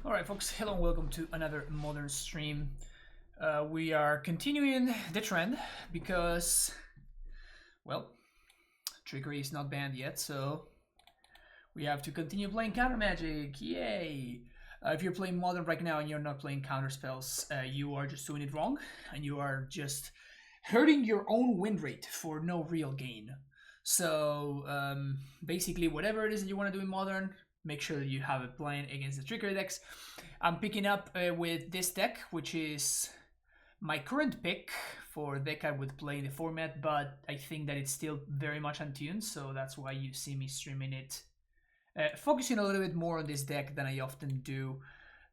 Alright folks, hello and welcome to another Modern stream. We are continuing the trend because, well, Trickery is not banned yet, so we have to continue playing counter magic, yay! If you're playing Modern right now and you're not playing counter spells, you are just doing it wrong, and you are just hurting your own win rate for no real gain. So, basically whatever it is that you want to do in Modern, make sure that you have it playing against the Trickery decks. I'm picking up with this deck, which is my current pick for deck I would play in the format, but I think that it's still very much untuned, so that's why you see me streaming it. Focusing a little bit more on this deck than I often do,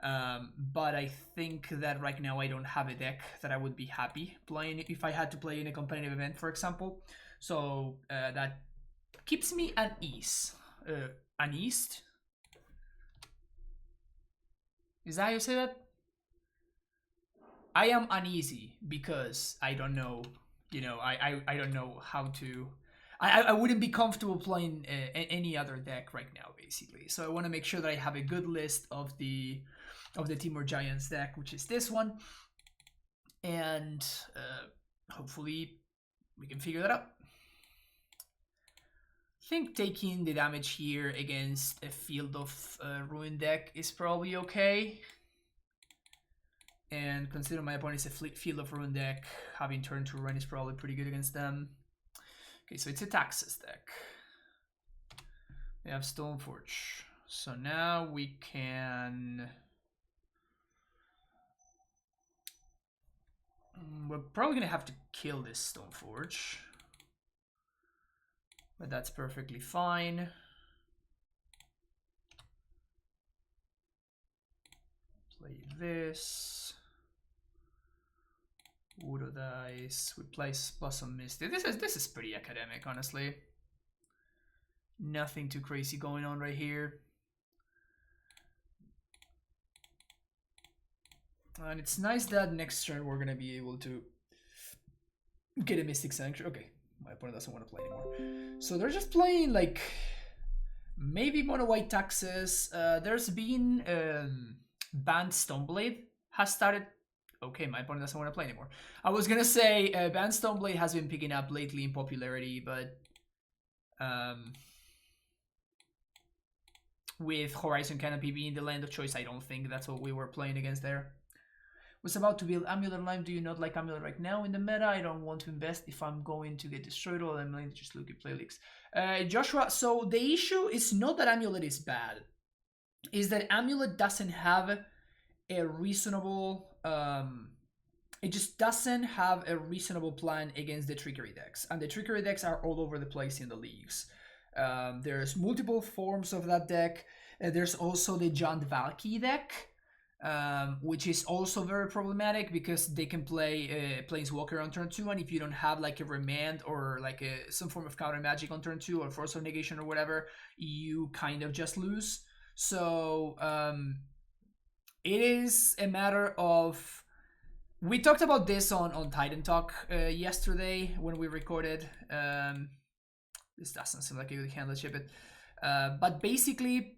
but I think that right now I don't have a deck that I would be happy playing if I had to play in a competitive event, for example. So that keeps me at ease. Uneased? Is that how you say that? I am uneasy because I don't know, I don't know how to... I wouldn't be comfortable playing any other deck right now, basically. So I want to make sure that I have a good list of the Dimir Giants deck, which is this one. And hopefully we can figure that out. I think taking the damage here against a Field of Ruin deck is probably okay. And consider my opponent is a Field of Ruin deck, having turn to run is probably pretty good against them. Okay, so it's a Taxes deck. We have Stoneforge. So now we can... We're probably going to have to kill this Stoneforge. But that's perfectly fine. Play this. Wood dice. We play Blossom Misty. This is pretty academic, honestly. Nothing too crazy going on right here. And it's nice that next turn we're gonna be able to get a Mystic Sanctuary. Okay. My opponent doesn't want to play anymore. So they're just playing like maybe mono white Taxes. There's been banned Stoneblade has started. Okay, my opponent doesn't want to play anymore. I was gonna say banned Stoneblade has been picking up lately in popularity, but with Horizon Canopy being the land of choice, I don't think that's what we were playing against there. Was about to build Amulet Lime. Do you not like Amulet right now in the meta? I don't want to invest if I'm going to get destroyed, or I'm going to just look at play leaks. Joshua, so the issue is not that Amulet is bad. Is that Amulet doesn't have a reasonable... it just doesn't have a reasonable plan against the Trickery decks. And the Trickery decks are all over the place in the leagues. There's multiple forms of that deck. There's also the Jund Valky deck. Which is also very problematic because they can play Planeswalker on turn 2, and if you don't have like a Remand or like some form of counter magic on turn 2 or Force of Negation or whatever, you kind of just lose. So it is a matter of... We talked about this on Titan Talk yesterday when we recorded. This doesn't seem like a good hand, let's ship it. But basically,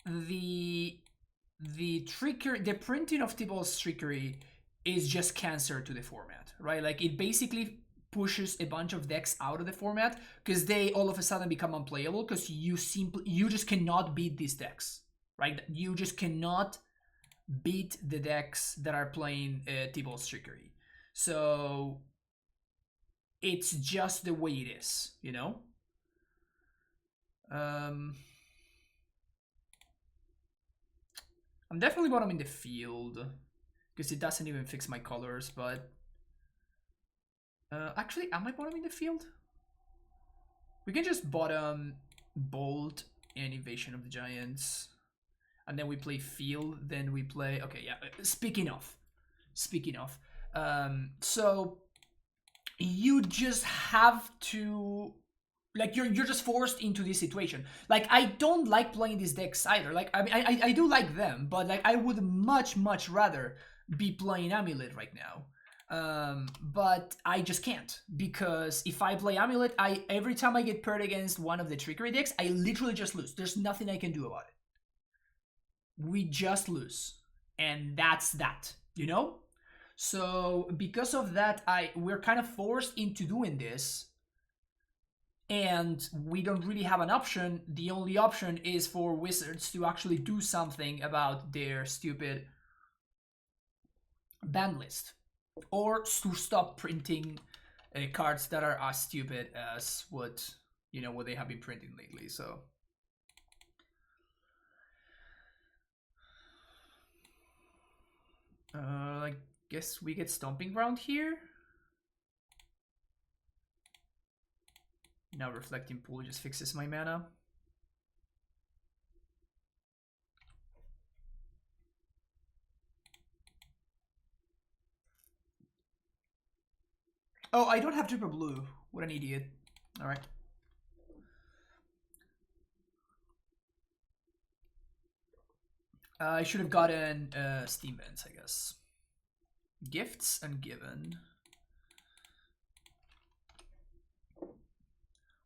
the printing of Tibalt's Trickery is just cancer to the format, right? Like it basically pushes a bunch of decks out of the format because they all of a sudden become unplayable because you just cannot beat these decks, right? You just cannot beat the decks that are playing Tibalt's Trickery. So it's just the way it is, you know? I'm definitely bottoming the field because it doesn't even fix my colors, but actually, am I bottoming the field? We can just bottom Bolt and Invasion of the Giants, and then we play field, then we play... Okay, yeah, speaking of, so you just have to... Like, you're just forced into this situation. Like, I don't like playing these decks either. Like, I mean, I do like them, but like, I would much rather be playing Amulet right now. But I just can't, because if I play Amulet, every time I get paired against one of the Trickery decks, I literally just lose. There's nothing I can do about it. we just lose. And that's that, you know? So because of that, we're kind of forced into doing this. And we don't really have an option. The only option is for Wizards to actually do something about their stupid ban list. Or to stop printing cards that are as stupid as what they have been printing lately. So I guess we get Stomping Ground here. Now Reflecting Pool just fixes my mana. Oh, I don't have triple blue. What an idiot. Alright. I should have gotten Steam Vents, I guess. Gifts and Given.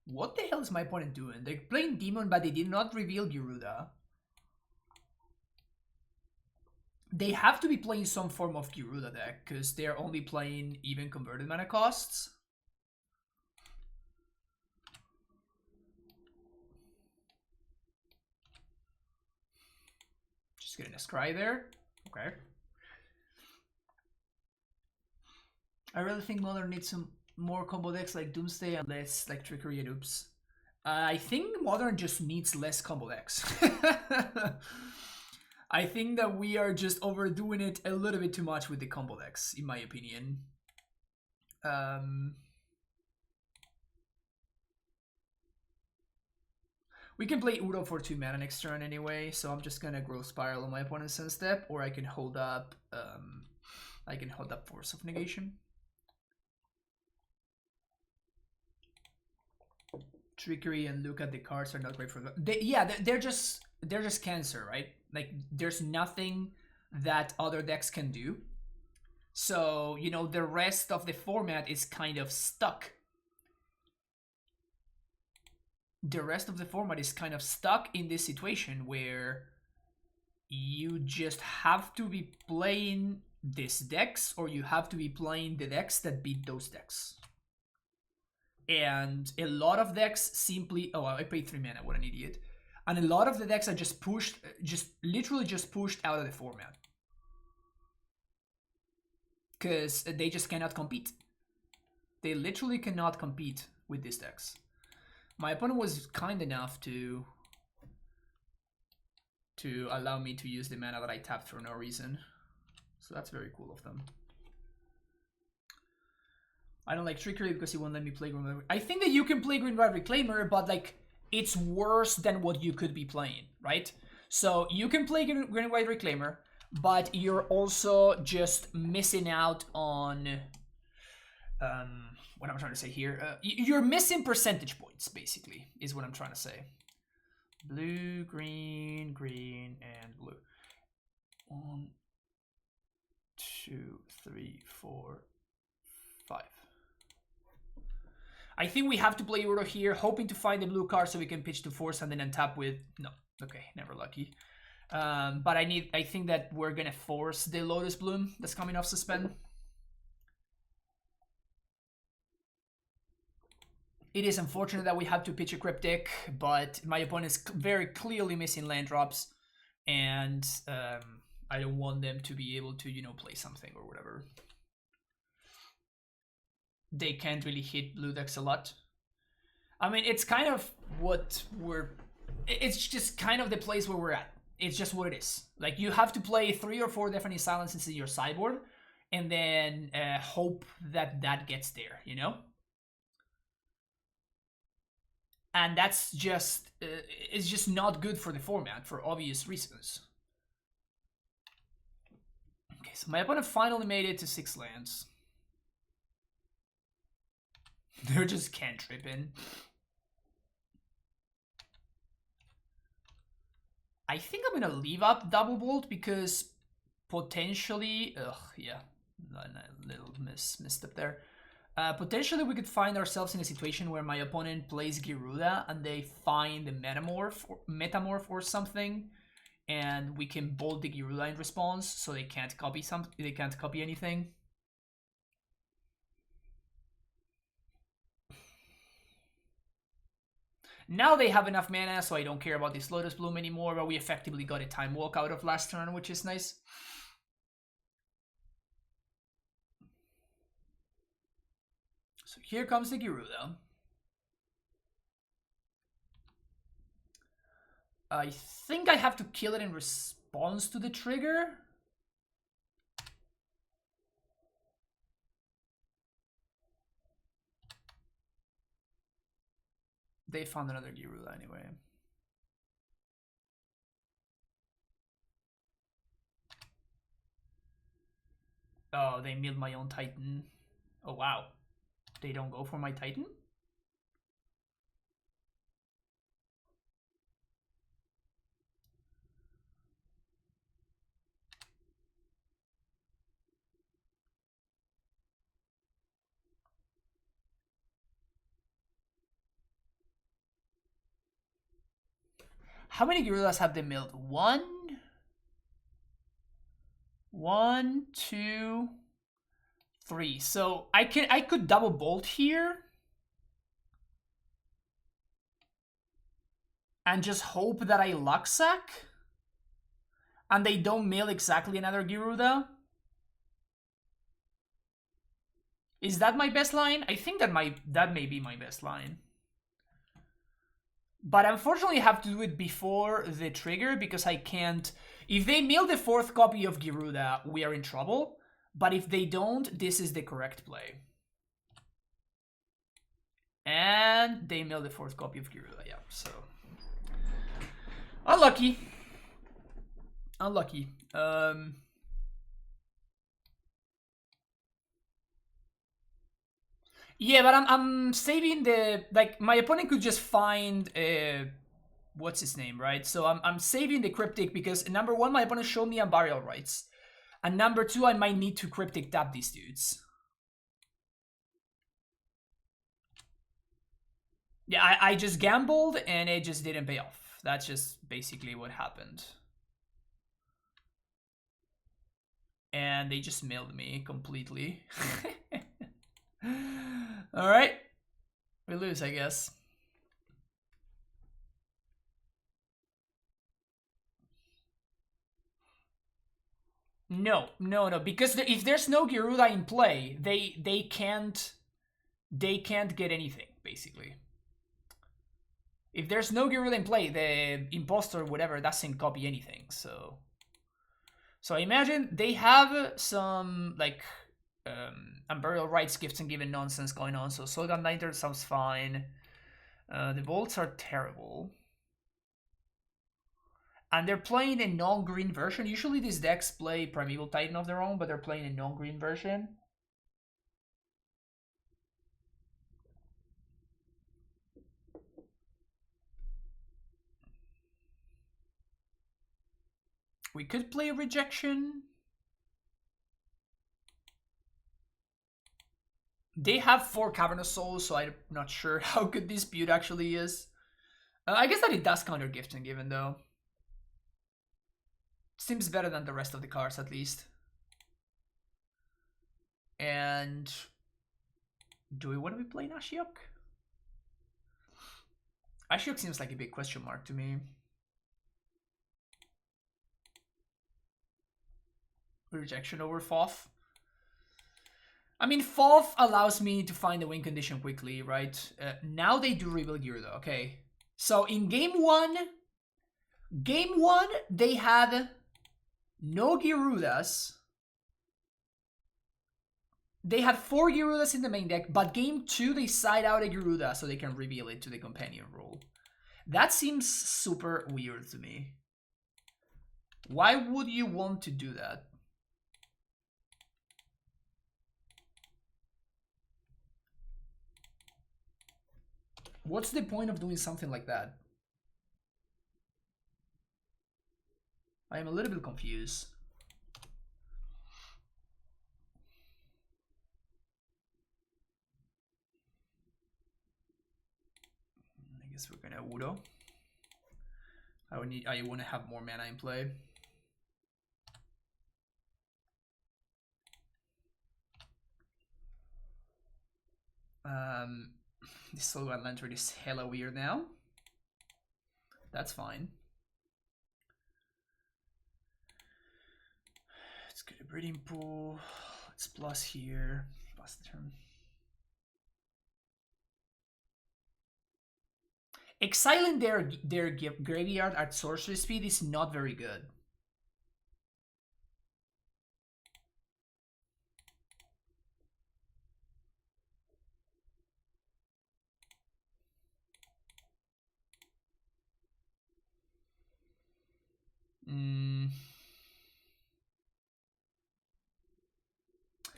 What the hell is my opponent doing? They're playing Demon, but they did not reveal Gyruda. They have to be playing some form of Gyruda deck, because they're only playing even converted mana costs. Just getting a Scry there. Okay. I really think Modern needs some more combo decks like Doomsday and less like Trickery and Oops. I think Modern just needs less combo decks. I think that we are just overdoing it a little bit too much with the combo decks, in my opinion. We can play Udo for 2 mana next turn anyway, so I'm just gonna Growth Spiral on my opponent's end step, or I can hold up Force of Negation. Trickery and look at the cards are not great for them. They're just cancer, right? Like there's nothing that other decks can do. So, the rest of the format is kind of stuck. The rest of the format is kind of stuck in this situation where you just have to be playing these decks, or you have to be playing the decks that beat those decks. And a lot of decks simply... Oh, I paid 3 mana, what an idiot. And a lot of the decks are just pushed, literally just pushed out of the format. Because they just cannot compete. They literally cannot compete with these decks. My opponent was kind enough to allow me to use the mana that I tapped for no reason. So that's very cool of them. I don't like Trickery because he won't let me play Green White. I think that you can play Green White Reclaimer, but like it's worse than what you could be playing, right? So you can play Green White Reclaimer, but you're also just missing out on what I'm trying to say here. You're missing percentage points, basically, is what I'm trying to say. Blue, green, green, and blue. 1, 2, 3, 4, 5. I think we have to play Euro here, hoping to find the blue card so we can pitch to force and then untap with... No, okay, never lucky. But I think that we're gonna force the Lotus Bloom that's coming off suspend. It is unfortunate that we have to pitch a Cryptic, but my opponent is very clearly missing land drops, and I don't want them to be able to, play something or whatever. They can't really hit blue decks a lot. I mean, it's kind of what it's just kind of the place where we're at. It's just what it is. Like, you have to play 3 or 4 Deafening Silences in your sideboard, and then hope that gets there, And that's just, it's just not good for the format for obvious reasons. Okay, so my opponent finally made it to 6 lands. They're just cantripping. I think I'm gonna leave up Double Bolt because potentially... yeah, a little misstep there. Potentially we could find ourselves in a situation where my opponent plays Gyruda and they find the Metamorph or something, and we can bolt the Gyruda in response, so they can't copy they can't copy anything. Now they have enough mana, so I don't care about this Lotus Bloom anymore, but we effectively got a Time Walk out of last turn, which is nice. So here comes the Gyruda. I think I have to kill it in response to the trigger. They found another Gyruda anyway. Oh, they milled my own Titan. Oh, wow. They don't go for my Titan? How many Gyrudas have they milled? One, two, three. So I could double bolt here and just hope that I luck sack and they don't mill exactly another Gyruda. Is that my best line? I think that may be my best line. But unfortunately I have to do it before the trigger because I can't. If they mill the 4th copy of Gyruda, we are in trouble. But if they don't, this is the correct play. And they mill the 4th copy of Gyruda, yeah, so. Unlucky. Unlucky. Yeah, but I'm saving the, like, my opponent could just find what's his name, right? So I'm saving the Cryptic because number 1, my opponent showed me Burial Rites. And number 2, I might need to Cryptic tap these dudes. Yeah, I just gambled and it just didn't pay off. That's just basically what happened. And they just mailed me completely. Alright. We lose, I guess. No, because if there's no Gyruda in play, they can't get anything, basically. If there's no Gyruda in play, the imposter, whatever, doesn't copy anything, so I imagine they have some, like, Burial Rites, Gifts and Given nonsense going on, so Soulgun Knighter sounds fine. The bolts are terrible. And they're playing a non-green version. Usually these decks play Primeval Titan of their own, but they're playing a non-green version. We could play Rejection. They have 4 Cavernous Souls, so I'm not sure how good this build actually is. I guess that it does counter Gift and Given, though. Seems better than the rest of the cards, at least. And do we want to be playing Ashiok? Ashiok seems like a big question mark to me. Rejection over Foth. I mean, Foth allows me to find the win condition quickly, right? Now they do rebuild Gyruda, okay. So in game one, they had no Gyrudas. They had 4 Gyrudas in the main deck, but game 2 they side out a Gyruda so they can reveal it to the companion role. That seems super weird to me. Why would you want to do that? What's the point of doing something like that? I am a little bit confused. I guess we're gonna Udo. I want to have more mana in play. This Soulbound Lantern is hella weird now. That's fine. Let's get a breeding pool. Let's plus here. Plus the turn. Exiling their graveyard at sorcery speed is not very good.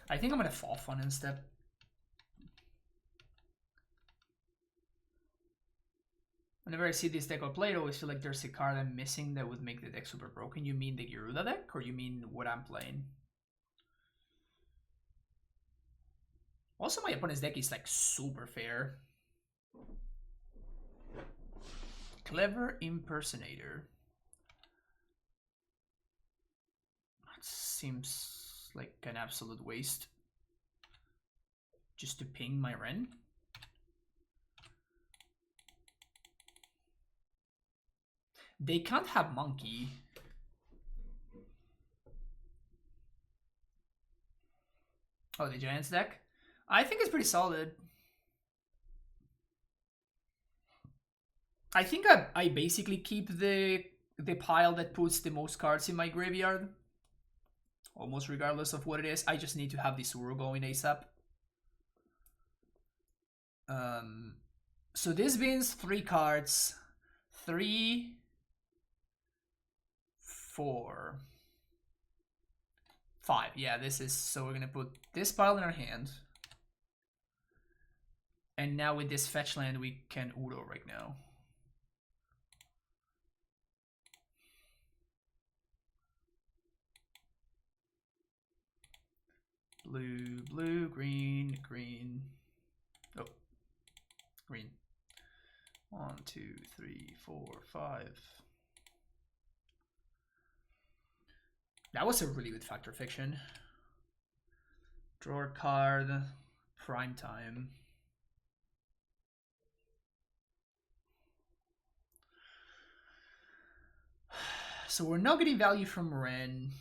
I think I'm gonna fall fun instead. Whenever I see this deck or play, I always feel like there's a card I'm missing that would make the deck super broken. You mean the Gyruda deck, or you mean what I'm playing? Also, my opponent's deck is like super fair. Clever Impersonator. That seems like an absolute waste. Just to ping my Ren. They can't have Monkey. Oh, the Giants deck? I think it's pretty solid. I think I basically keep the pile that puts the most cards in my graveyard. Almost regardless of what it is. I just need to have this Uro going ASAP. So this means 3 cards. 3, 4, 5. Yeah, this is... So we're gonna put this pile in our hand. And now with this fetch land, we can Uro right now. Blue, blue, green, green. Oh, green. 1, 2, 3, 4, 5. That was a really good Fact or Fiction. Draw a card. Prime time. So we're not getting value from Ren.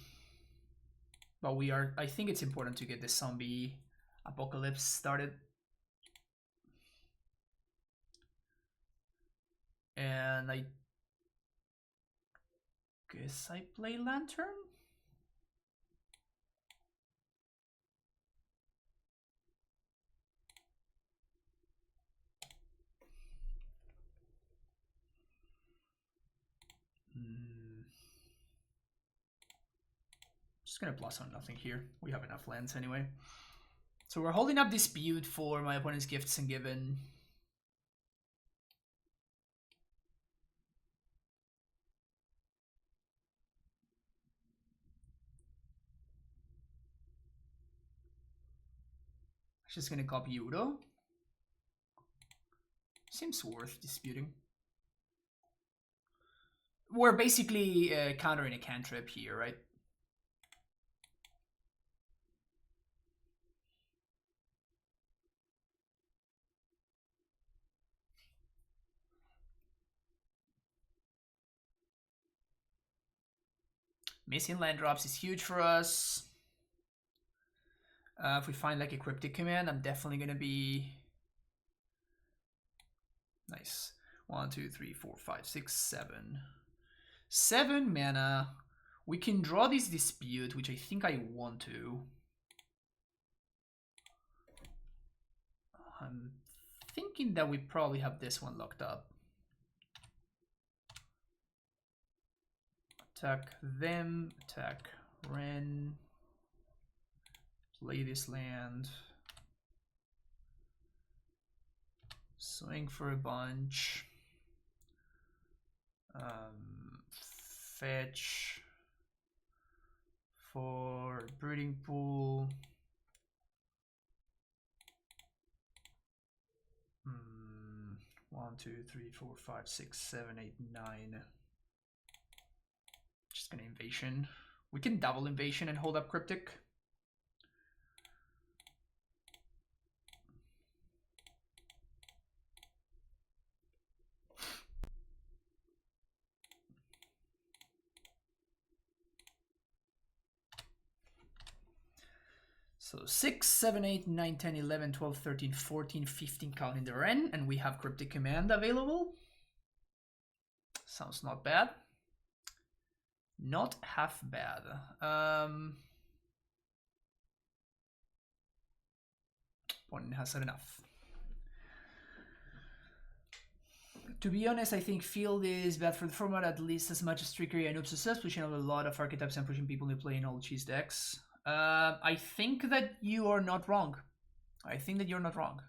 But we are... I think it's important to get the zombie apocalypse started. And I guess I play Lantern? Just gonna plus on nothing here. We have enough lands anyway. So we're holding up Dispute for my opponent's Gifts and Given. Just gonna copy Udo. Seems worth disputing. We're basically countering a cantrip here, right? Missing land drops is huge for us. If we find like a cryptic command, I'm definitely gonna be nice. 1, 2, 3, 4, 5, 6, 7. 7 mana. We can draw this Dispute, which I think I want to. I'm thinking that we probably have this one locked up. Attack them, attack Ren. Play this land. Swing for a bunch. Fetch for breeding pool. 1, 2, 3, 4, 5, 6, 7, 8, 9. Just gonna invasion. We can double invasion and hold up cryptic. So 6, 7, 8, 9, 10, 11, 12, 13, 14, 15 counting the Ren, and we have Cryptic Command available. Sounds not bad. Not half bad. Opponent has had enough. To be honest, I think Field is bad for the format at least as much as Trickery and Obsessed, pushing out a lot of archetypes and pushing people to play in all cheese decks. I think that you are not wrong. I think that you're not wrong.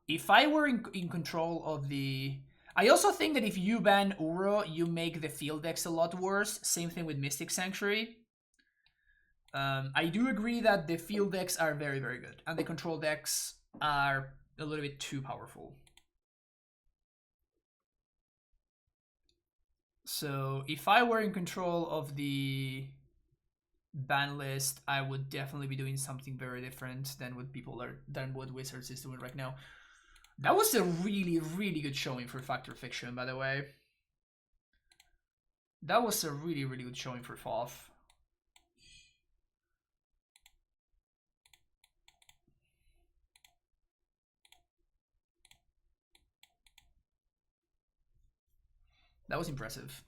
If I were in control of the... I also think that if you ban Uro, you make the field decks a lot worse. Same thing with Mystic Sanctuary. I do agree that the field decks are very, very good. And the control decks are a little bit too powerful. So if I were in control of the ban list, I would definitely be doing something very different than what Wizards is doing right now. That was a really, really good showing for Fact or Fiction, by the way. That was a really, really good showing for FOF. That was impressive.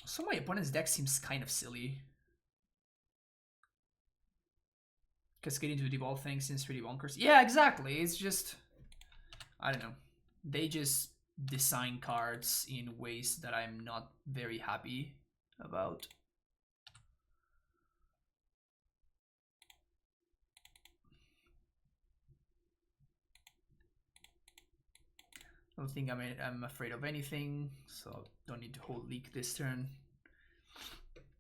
So my opponent's deck seems kind of silly. Cascading to the devolve thing seems pretty bonkers. Yeah, exactly. It's just... I don't know. They just design cards in ways that I'm not very happy about. I don't think I'm afraid of anything, so don't need to hold leak this turn.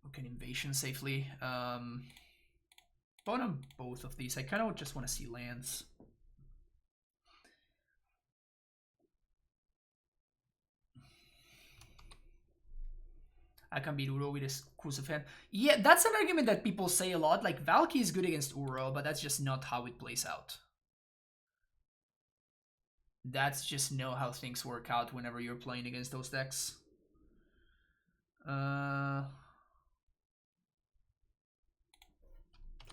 We can invasion safely. But on both of these, I kind of just want to see lands. I can beat Uro with his Crucible Hand. Yeah, that's an argument that people say a lot. Like, Valky is good against Uro, but that's just not how it plays out. That's just not how things work out whenever you're playing against those decks. I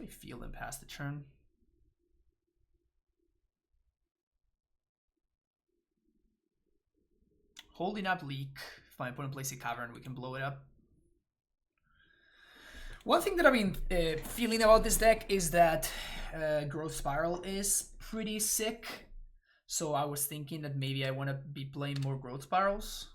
feel them past the turn. Holding up leak. If my opponent plays a cavern, we can blow it up. One thing that I've been feeling about this deck is that Growth Spiral is pretty sick. So I was thinking that maybe I want to be playing more Growth Spirals.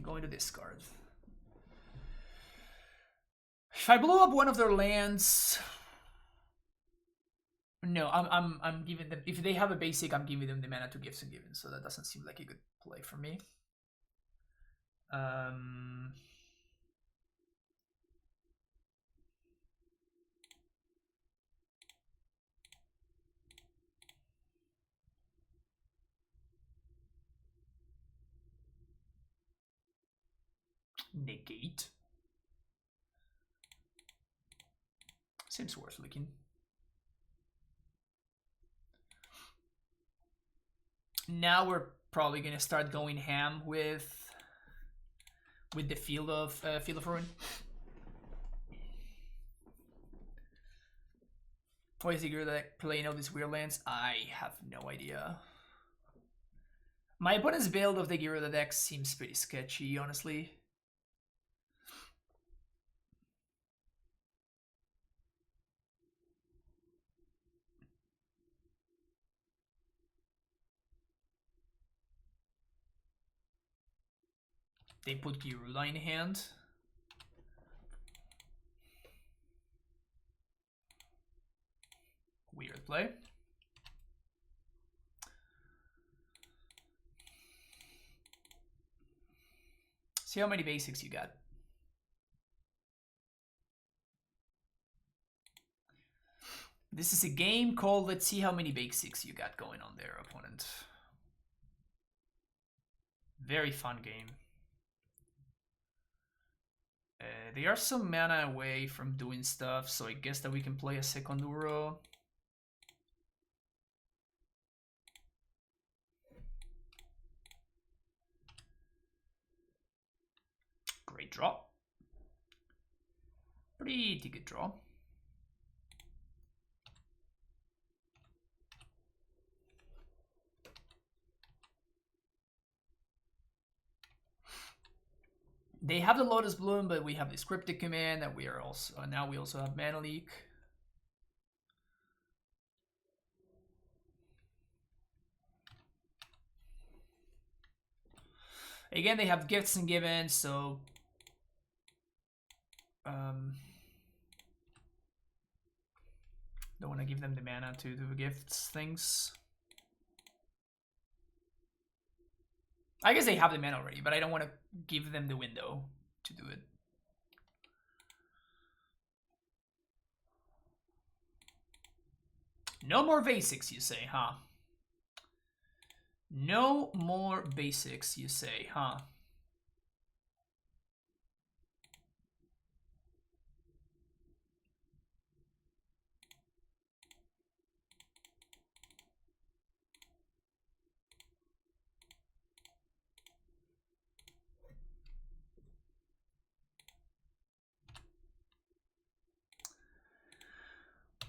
Going to discard. If I blow up one of their lands, no, I'm giving them. If they have a basic, I'm giving them the mana to Gifts and Givens. So that doesn't seem like a good play for me. Negate. Seems worth looking. Now we're probably gonna start going ham with the Field of Ruin. Why is Gyruda playing all these weird lands? I have no idea. My opponent's build of the Gyruda deck seems pretty sketchy, honestly. They put Gyruda in hand. Weird play. See how many basics you got. This is a game called Let's See How Many Basics You Got going on there, opponent. Very fun game. They are some mana away from doing stuff, so I guess that we can play a second Uro. Great draw. Pretty good draw. They have the Lotus Bloom, but we have this Cryptic Command, and we are also now we also have Mana Leak. Again, they have Gifts and Givens, so don't want to give them the mana to do gifts things. I guess they have the mana already, but I don't want to give them the window to do it. No more basics, you say, huh? No more basics, you say, huh?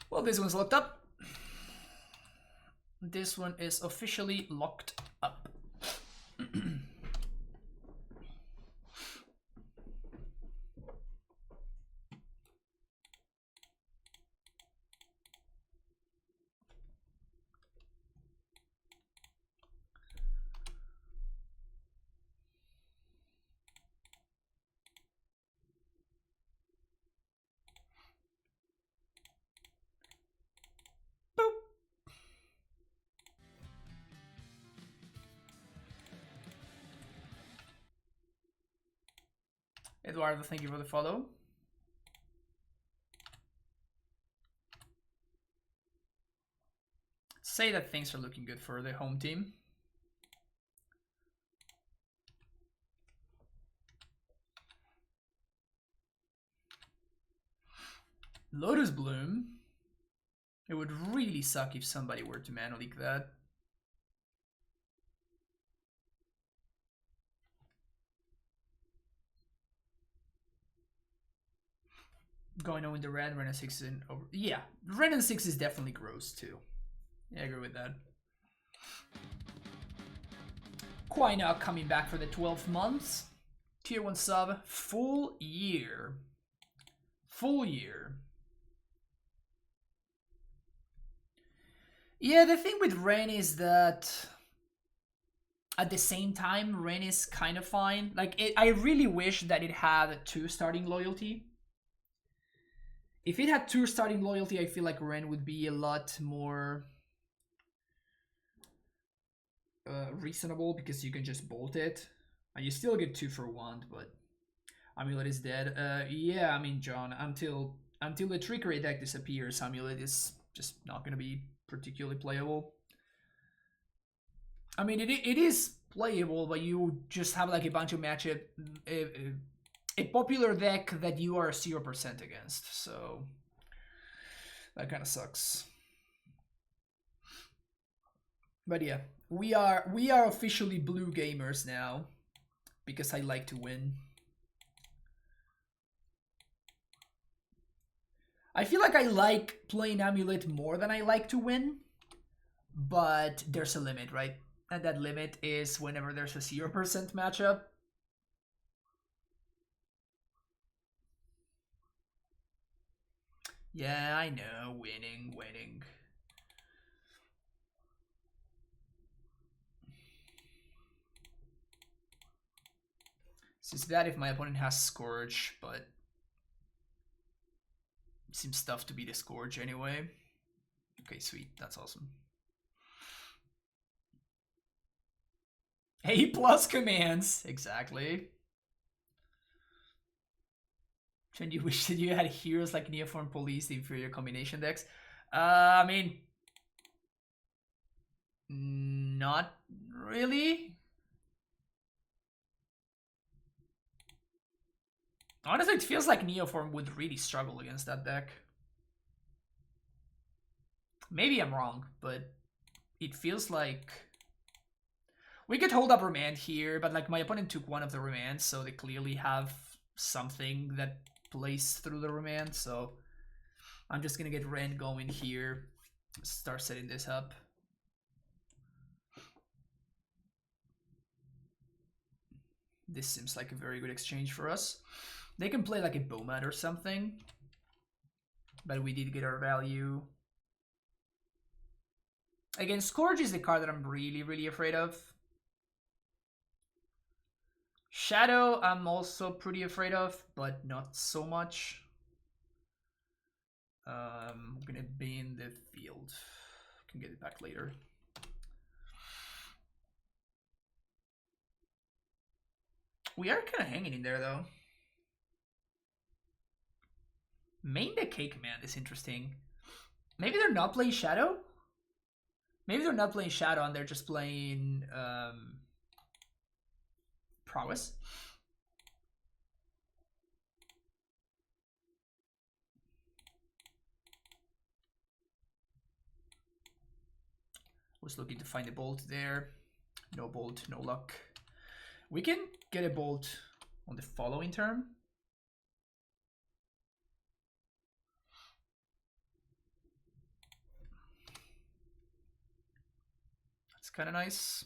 Well, this one's locked up. This one is officially locked up. Eduardo, thank you for the follow. Say that things are looking good for the home team. Lotus Bloom. It would really suck if somebody were to mana leak that. Going on with the red, Ren and 6 is in over. Yeah, Ren and 6 is definitely gross too. Yeah, I agree with that. Quite now coming back for the 12 months. Tier 1 sub, full year. Full year. Yeah, the thing with Ren is that at the same time, Ren is kind of fine. Like, I really wish that it had 2 starting loyalty. If it had 2 starting loyalty, I feel like Ren would be a lot more reasonable because you can just bolt it. And you still get 2 for 1, but Amulet is dead. Yeah, I mean, John, until the Trickery deck disappears, Amulet is just not going to be particularly playable. I mean, it is playable, but you just have like a bunch of matchup, a popular deck that you are 0% against, so that kind of sucks. But yeah, we are officially blue gamers now because I like to win. I feel like I like playing Amulet more than I like to win, but there's a limit, right? And that limit is whenever there's a 0% matchup. Yeah, I know, winning. It's bad if my opponent has Scourge, but it seems tough to beat a Scourge anyway. Okay, sweet. That's awesome. A+ commands. Exactly. Can you wish that you had heroes like Neoform Police, the inferior combination decks? I mean, not really. Honestly, it feels like Neoform would really struggle against that deck. Maybe I'm wrong, but it feels like we could hold up Remand here, but like my opponent took one of the Remands, so they clearly have something that plays through the Remand, so I'm just gonna get Ren going here, start setting this up. This seems like a very good exchange for us. They can play like a Bomat or something, but we did get our value. Again, Scourge is the card that I'm really afraid of. Shadow, I'm also pretty afraid of, but not so much. I'm gonna be in the field. Can get it back later. We are kind of hanging in there though. Main the Cake Man is interesting. Maybe they're not playing Shadow? Maybe they're not playing Shadow and they're just playing Prowess. Was looking to find a bolt there. No bolt, no luck. We can get a bolt on the following turn. That's kind of nice.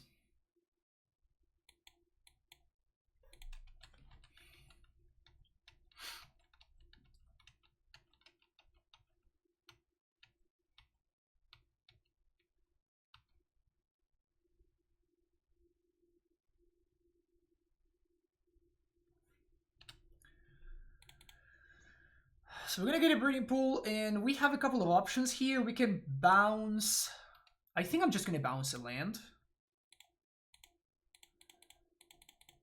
So we're gonna get a breeding pool, and we have a couple of options here. We can bounce. I think I'm just gonna bounce a land.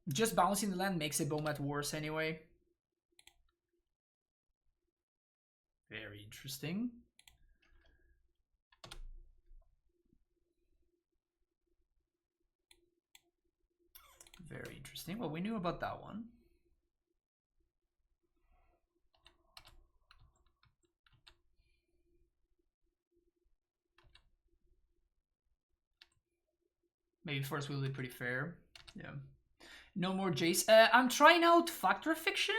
Just bouncing the land makes a Bomat worse anyway. Very interesting. Very interesting. Well, we knew about that one. Maybe first we'll be pretty fair. Yeah. No more Jace. I'm trying out Factor of Fiction,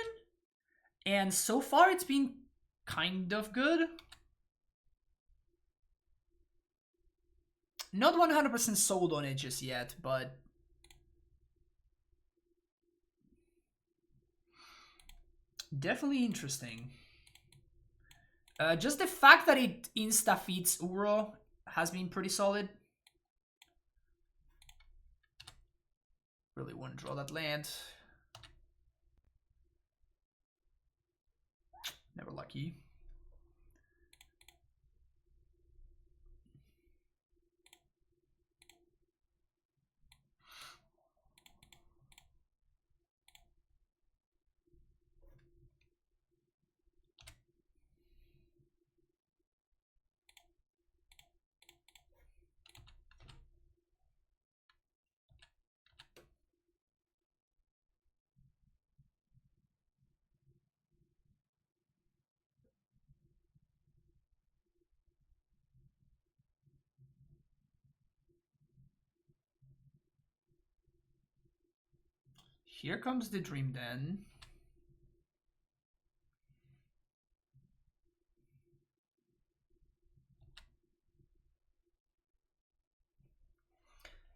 and so far it's been kind of good. Not 100% sold on it just yet, but definitely interesting. Just the fact that it insta-feeds Uro has been pretty solid. Really want to draw that land. Never lucky. Here comes the Dream Den.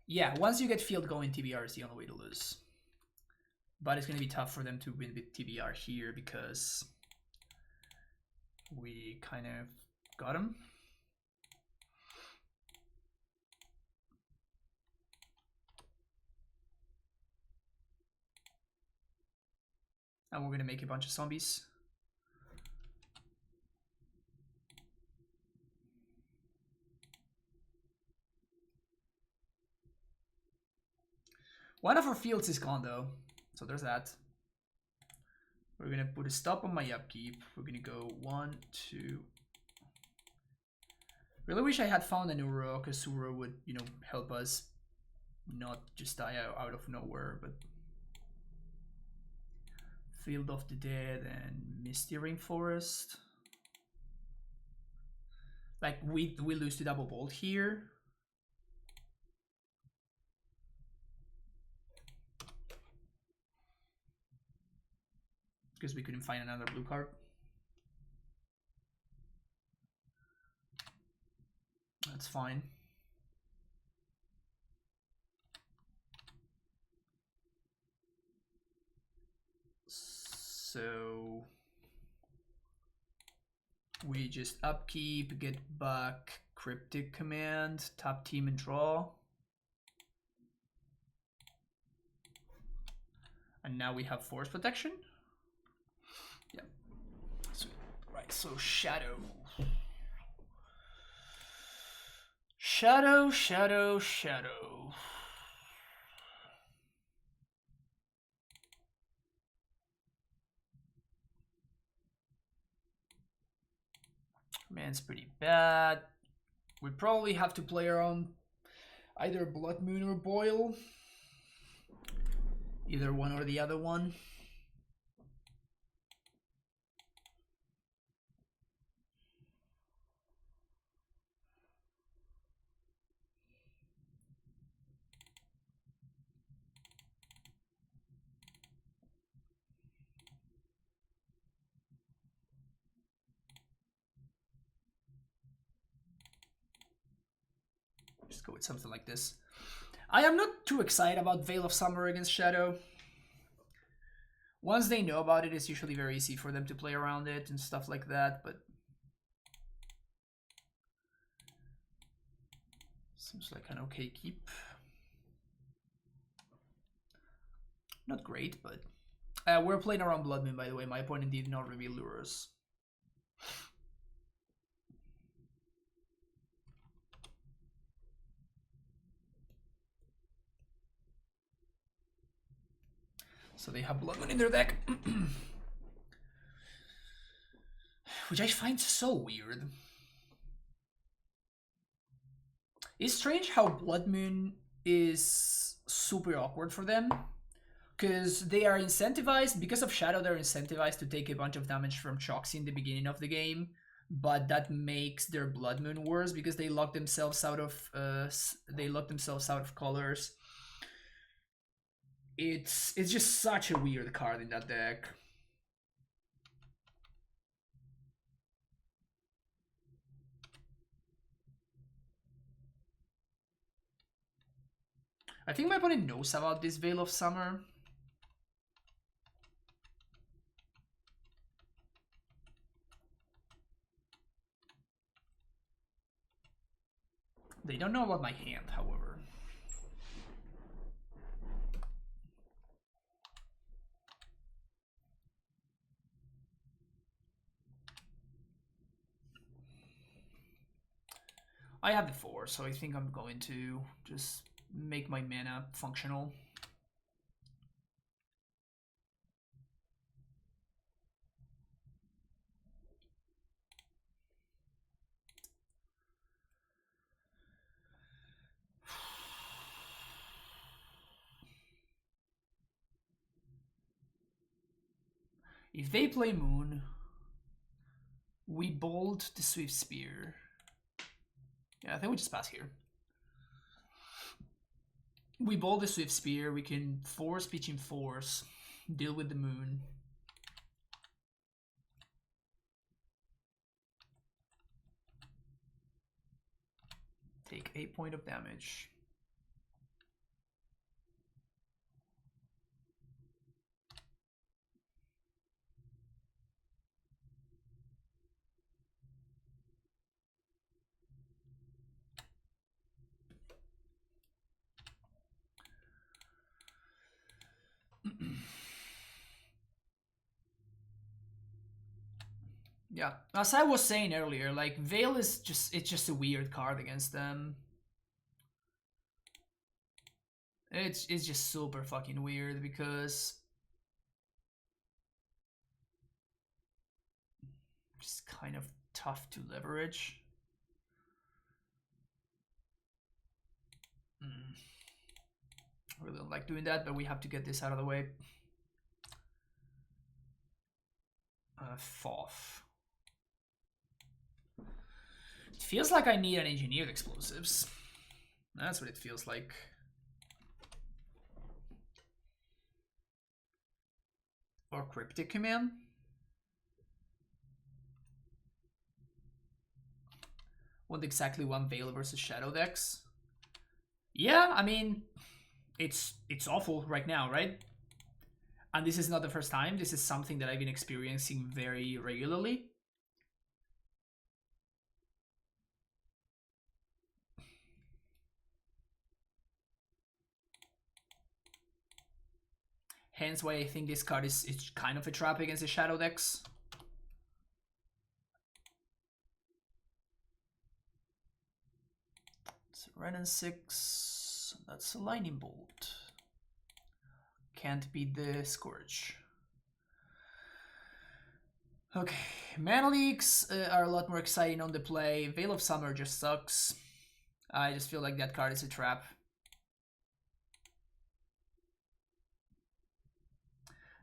Yeah, once you get field going, TBR is the only way to lose. But it's going to be tough for them to win with TBR here because we kind of got him. And we're gonna make a bunch of zombies. One of our fields is gone though, so there's that. We're gonna put a stop on my upkeep. We're gonna go 1, 2. Really wish I had found an Uro, because Uro would, you know, help us not just die out of nowhere, but Field of the Dead and Misty Rainforest. Like we lose to double bolt here. Because we couldn't find another blue card. That's fine. So we just upkeep, get back Cryptic Command, tap team and draw. And now we have Force Protection. Yeah. Sweet. Right, so Shadow. Shadow, Shadow, Shadow. Man's pretty bad. We probably have to play around either Blood Moon or Boil. Either one or the other one. Just go with something like this. I am not too excited about Veil of Summer against Shadow. Once they know about it, it's usually very easy for them to play around it and stuff like that, but seems like an okay keep. Not great, but we're playing around Blood Moon, by the way. My opponent did not reveal Lurrus. So they have Blood Moon in their deck. Which I find so weird. It's strange how Blood Moon is super awkward for them. Because they are incentivized, because of Shadow, they're incentivized to take a bunch of damage from Choxy in the beginning of the game. But that makes their Blood Moon worse because they lock themselves out of colors. It's just such a weird card in that deck. I think my opponent knows about this Veil of Summer. They don't know about my hand, however. I have the 4, so I think I'm going to just make my mana functional. If they play Moon, we bolt the Swift Spear. Yeah, I think we just pass here. We bolt the Swift Spear, we can force Pitching Force, deal with the Moon. Take 8 points of damage. Yeah, as I was saying earlier, like Veil is it's just a weird card against them. It's just super fucking weird because it's kind of tough to leverage. I really don't like doing that, but we have to get this out of the way. Fourth. It feels like I need an engineered explosives. That's what it feels like. Or cryptic command. Want exactly one Veil versus Shadow decks. Yeah, I mean, it's awful right now, right? And this is not the first time. This is something that I've been experiencing very regularly. Hence why I think this card is kind of a trap against the Shadow decks. It's a red and 6. That's a lightning bolt. Can't beat the Scourge. Okay, Mana Leaks are a lot more exciting on the play. Veil of Summer just sucks. I just feel like that card is a trap.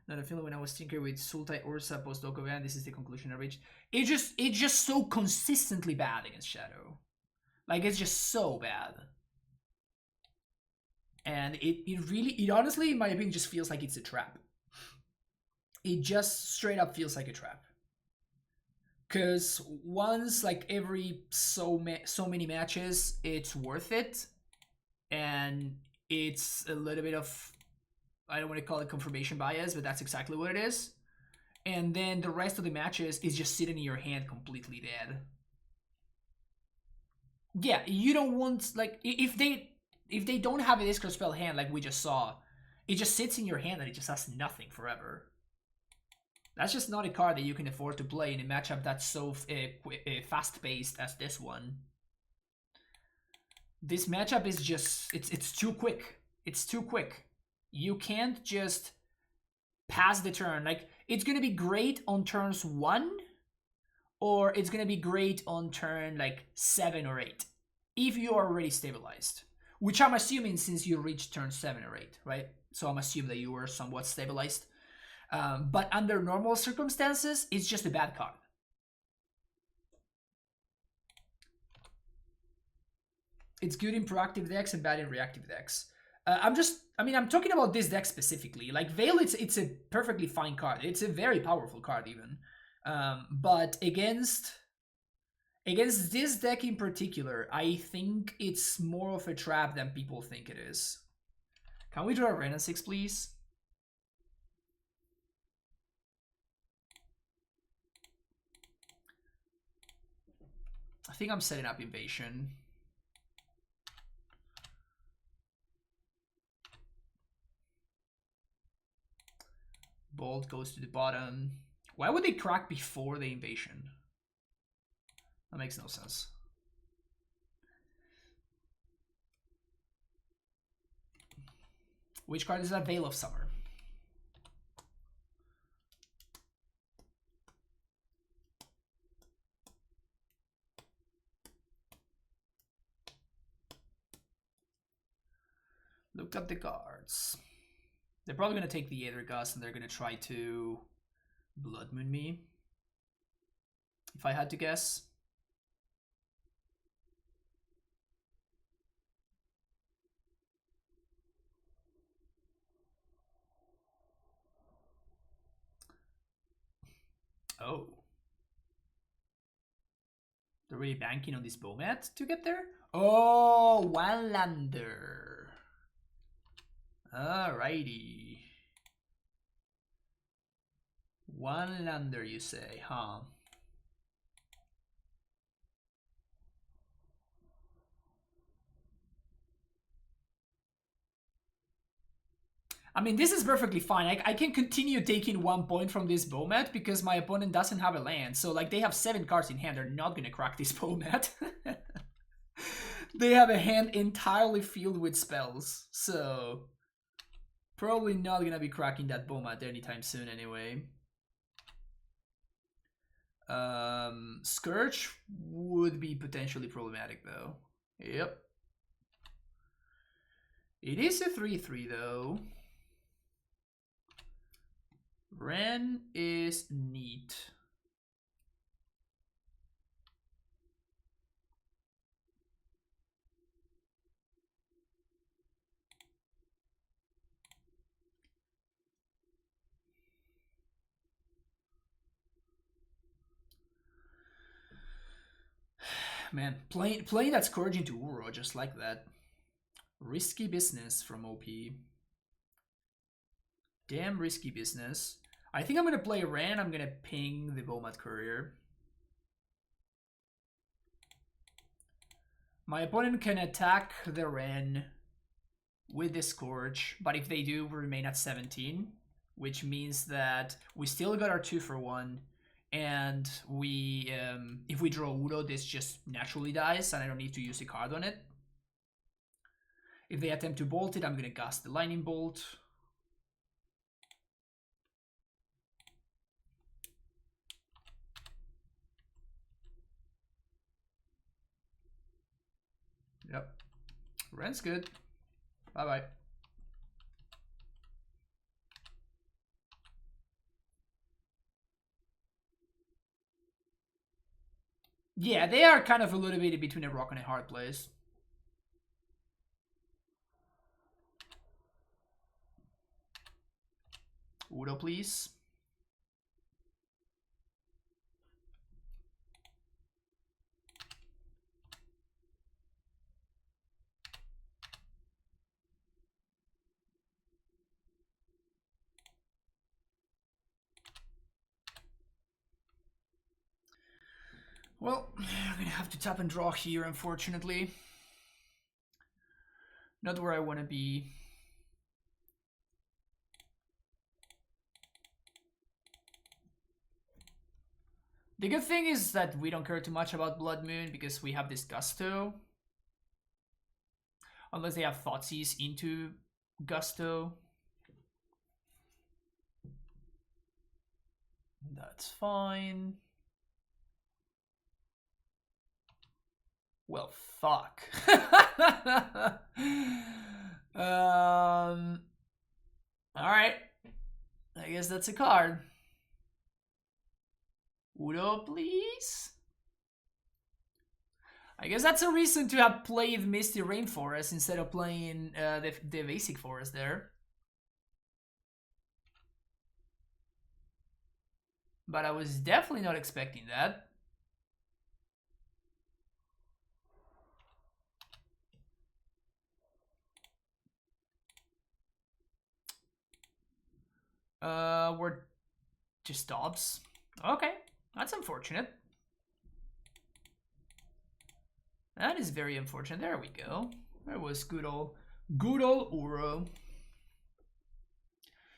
Not a feeling when I was tinkering with Sultai Ursa post Okovan, this is the conclusion I reached. It's just so consistently bad against Shadow. Like, it's just so bad. And it honestly, in my opinion, just feels like it's a trap. It just straight up feels like a trap. Because once, like, every so many matches, it's worth it. And it's a little bit of, I don't want to call it confirmation bias, but that's exactly what it is. And then the rest of the matches is just sitting in your hand completely dead. Yeah, you don't want, like, if they don't have a discard spell hand like we just saw, it just sits in your hand and it just has nothing forever. That's just not a card that you can afford to play in a matchup that's so fast-paced as this one. This matchup is just, it's too quick. It's too quick. You can't just pass the turn. Like, it's gonna be great on turns 1, or it's gonna be great on turn like 7 or 8, if you are already stabilized. Which I'm assuming since you reached turn 7 or 8, right? So I'm assuming that you were somewhat stabilized. But under normal circumstances, it's just a bad card. It's good in proactive decks and bad in reactive decks. I'm talking about this deck specifically. Like Veil, it's a perfectly fine card. It's a very powerful card even. But against this deck in particular, I think it's more of a trap than people think it is. Can we draw a Ren and 6, please? I think I'm setting up Invasion. Bolt goes to the bottom. Why would they crack before the Invasion? That makes no sense. Which card is that? Veil of Summer. Look up the cards. They're probably going to take the Aether Gust and they're going to try to Blood Moon me. If I had to guess. Oh. They're really banking on this Bomat to get there? Oh, one lander. Alrighty. One lander, you say, huh? I mean, this is perfectly fine. I can continue taking 1 point from this Bowmat because my opponent doesn't have a land. So, like, they have 7 cards in hand. They're not going to crack this Bowmat. They have a hand entirely filled with spells. So, probably not going to be cracking that Bowmat anytime soon anyway. Scourge would be potentially problematic, though. Yep. It is a 3/3, though. Ren is neat. Man, playing that Scourge into Uro just like that. Risky business from OP. Damn risky business. I think I'm gonna play Ren. I'm gonna ping the Bowmat Courier. My opponent can attack the Ren with the Scourge, but if they do, we remain at 17, which means that we still got our 2-for-1, and we if we draw Udo, this just naturally dies, and I don't need to use a card on it. If they attempt to bolt it, I'm gonna cast the Lightning Bolt. Yep. Ren's good. Bye-bye. Yeah, they are kind of a little bit between a rock and a hard place. Udo, please. Well, I'm gonna have to tap and draw here, unfortunately. Not where I want to be. The good thing is that we don't care too much about Blood Moon because we have this Gusto. Unless they have Thoughtseize into Gusto. That's fine. Well, fuck. Alright. I guess that's a card. Udo, please? I guess that's a reason to have played Misty Rainforest instead of playing the basic forest there. But I was definitely not expecting that. We're just stops. Okay, that's unfortunate. That is very unfortunate. There we go. There was good old Uro.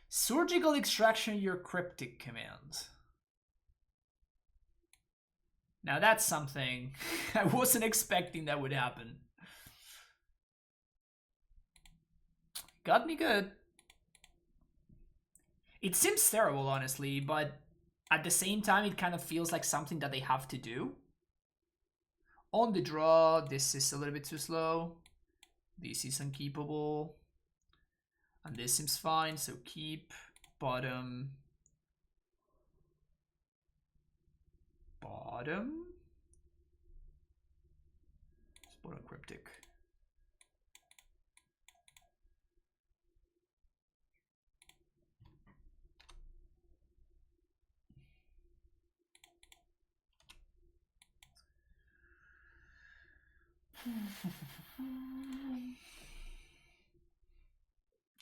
Surgical extraction, your cryptic command. Now that's something I wasn't expecting that would happen. Got me good. It seems terrible, honestly, but at the same time, it kind of feels like something that they have to do. On the draw, this is a little bit too slow. This is unkeepable. And this seems fine, so keep. Bottom. Bottom? It's bottom cryptic.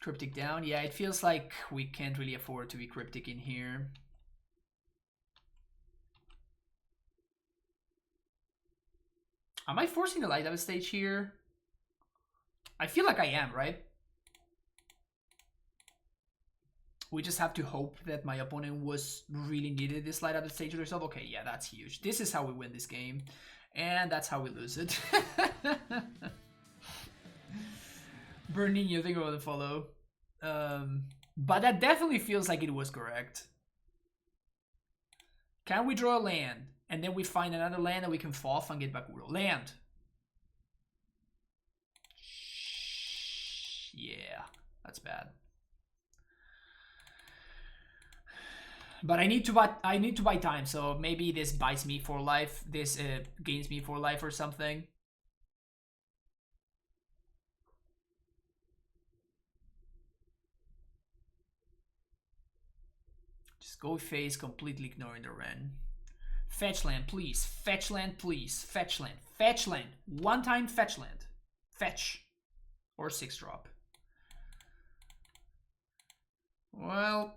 Cryptic down. Yeah, it feels like we can't really afford to be cryptic in here. Am I forcing the light up stage here? I feel like I am, right? We just have to hope that my opponent was really needed this light up the stage to herself. Okay, yeah, that's huge. This is how we win this game. And that's how we lose it. Bernino, think about the follow. But that definitely feels like it was correct. Can we draw a land? And then we find another land that we can fall off and get back Uro. Land. Yeah, that's bad. But I need to buy time, so maybe this buys me for life. This gains me for life or something. Just go face, completely ignoring the Ren. Fetch land, please. Fetch land, please. Fetch land. Fetch land. One time fetch land. Fetch. Or 6-drop. Well...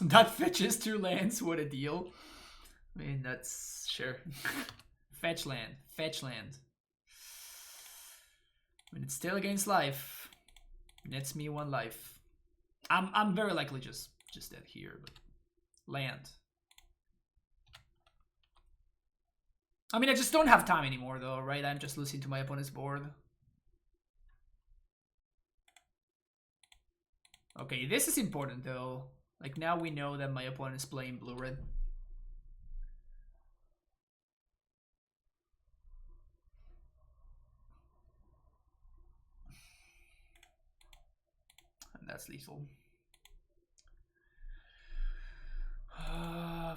that fetches 2 lands, what a deal. I mean, that's... sure. Fetch land. Fetch land. When it's still against life, nets me 1 life. I'm very likely just dead here, but... land. I mean, I just don't have time anymore, though, right? I'm just losing to my opponent's board. Okay, this is important, though. Like, now we know that my opponent is playing blue-red. And that's lethal.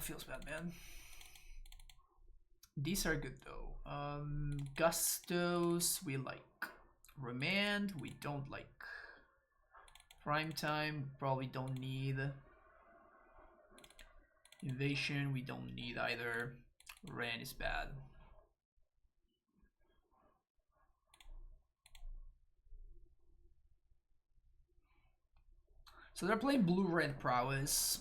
Feels bad, man. These are good, though. Gustos, we like. Remand, we don't like. Prime time, probably don't need. Invasion, we don't need either. Ren is bad. So they're playing blue-red prowess.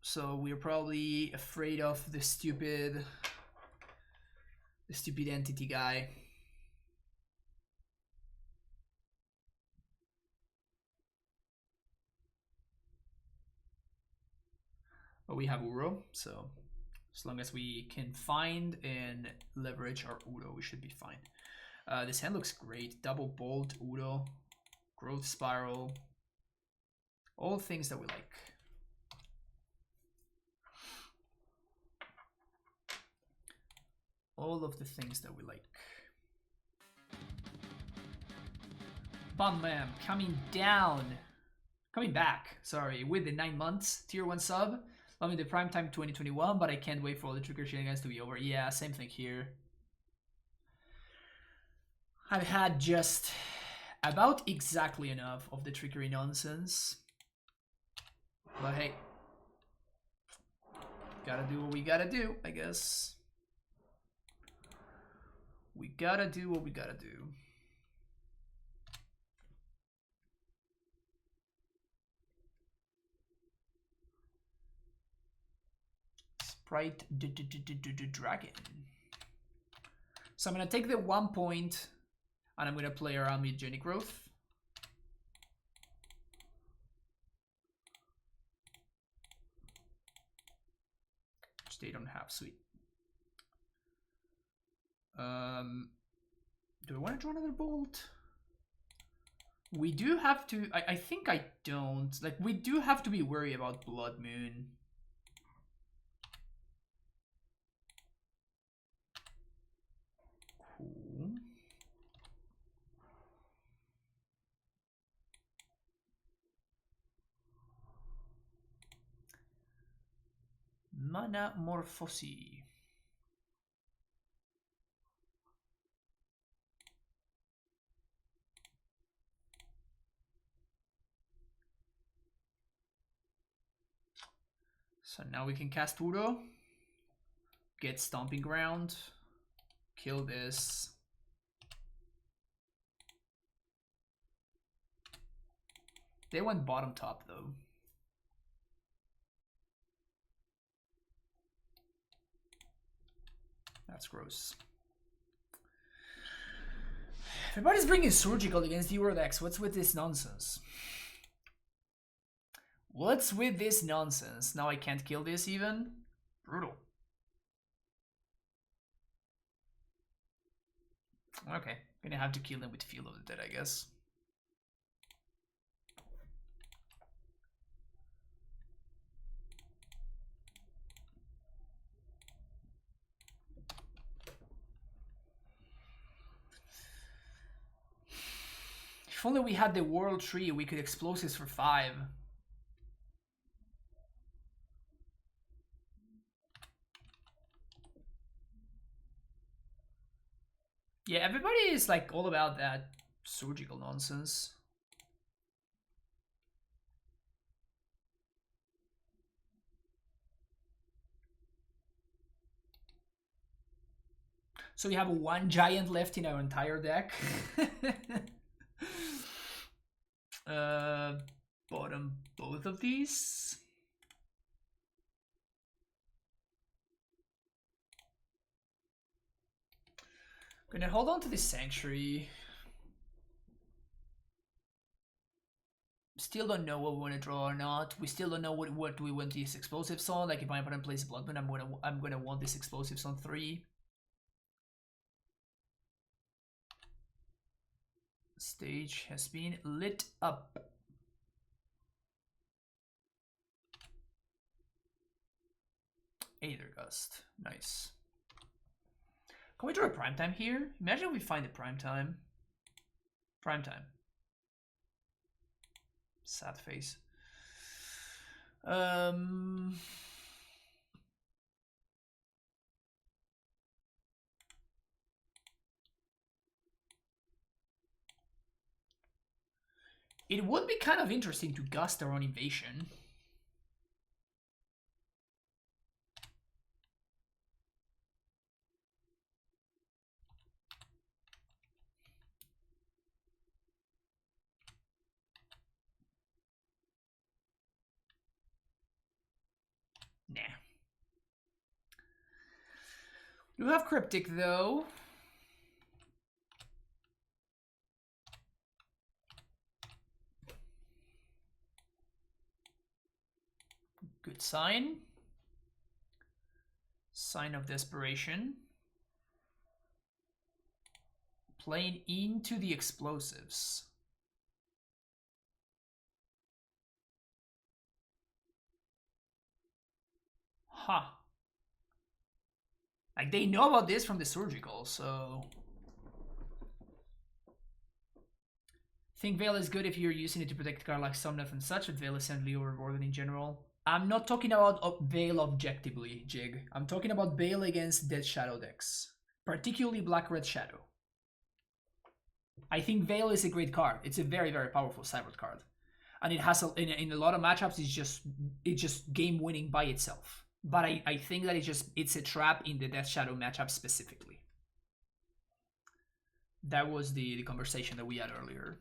So we're probably afraid of the stupid entity guy. But we have Uro, so as long as we can find and leverage our Uro, we should be fine. This hand looks great. Double bolt, Uro, growth spiral, all things that we like. All of the things that we like. Bum Man coming back, sorry, with the 9 months, tier 1 sub. Loving the prime time 2021, but I can't wait for all the Trickery shenanigans to be over. Yeah, same thing here. I've had just about exactly enough of the Trickery nonsense. But hey, gotta do what we gotta do, I guess. We gotta do what we gotta do. Sprite dragon. So I'm gonna take the 1 point and I'm gonna play around mid-journey growth. Which they don't have, sweet. Do I want to draw another bolt? We do have to, I think I don't. Like, we do have to be wary about Blood Moon. Cool. Mana Morphosi. So now we can cast Uro, get Stomping Ground, kill this. They went bottom top though. That's gross. Everybody's bringing Surgical against the UR decks. What's with this nonsense? What's with this nonsense? Now I can't kill this even? Brutal. Okay, gonna have to kill them with Field of the Dead, I guess. If only we had the World Tree, we could Explosives for 5. Yeah, everybody is like all about that surgical nonsense. So we have one giant left in our entire deck. Bottom both of these. Gonna hold on to this Sanctuary. Still don't know what we want to draw or not. We still don't know what we want these explosives on. Like if my opponent plays Bloodmoon, I'm gonna want these explosives on 3. Stage has been lit up. Aether Gust. Nice. Can we draw a Primetime here? Imagine if we find a Primetime. Primetime. Sad face. It would be kind of interesting to gust our own invasion. Nah. You have Cryptic though. Good sign. Sign of desperation. Playing into the explosives. Huh. Like they know about this from the surgical, so I think Veil is good if you're using it to protect a card like Somnath and such, but Veil is certainly overboarded in general. I'm not talking about Veil objectively, Jig. I'm talking about Veil against Dead Shadow decks. Particularly Black-Red Shadow. I think Veil is a great card. It's a very, very powerful sideboard card. And it has, in a lot of matchups, it's just game-winning by itself. But I think that it's a trap in the Death Shadow matchup specifically. That was the conversation that we had earlier.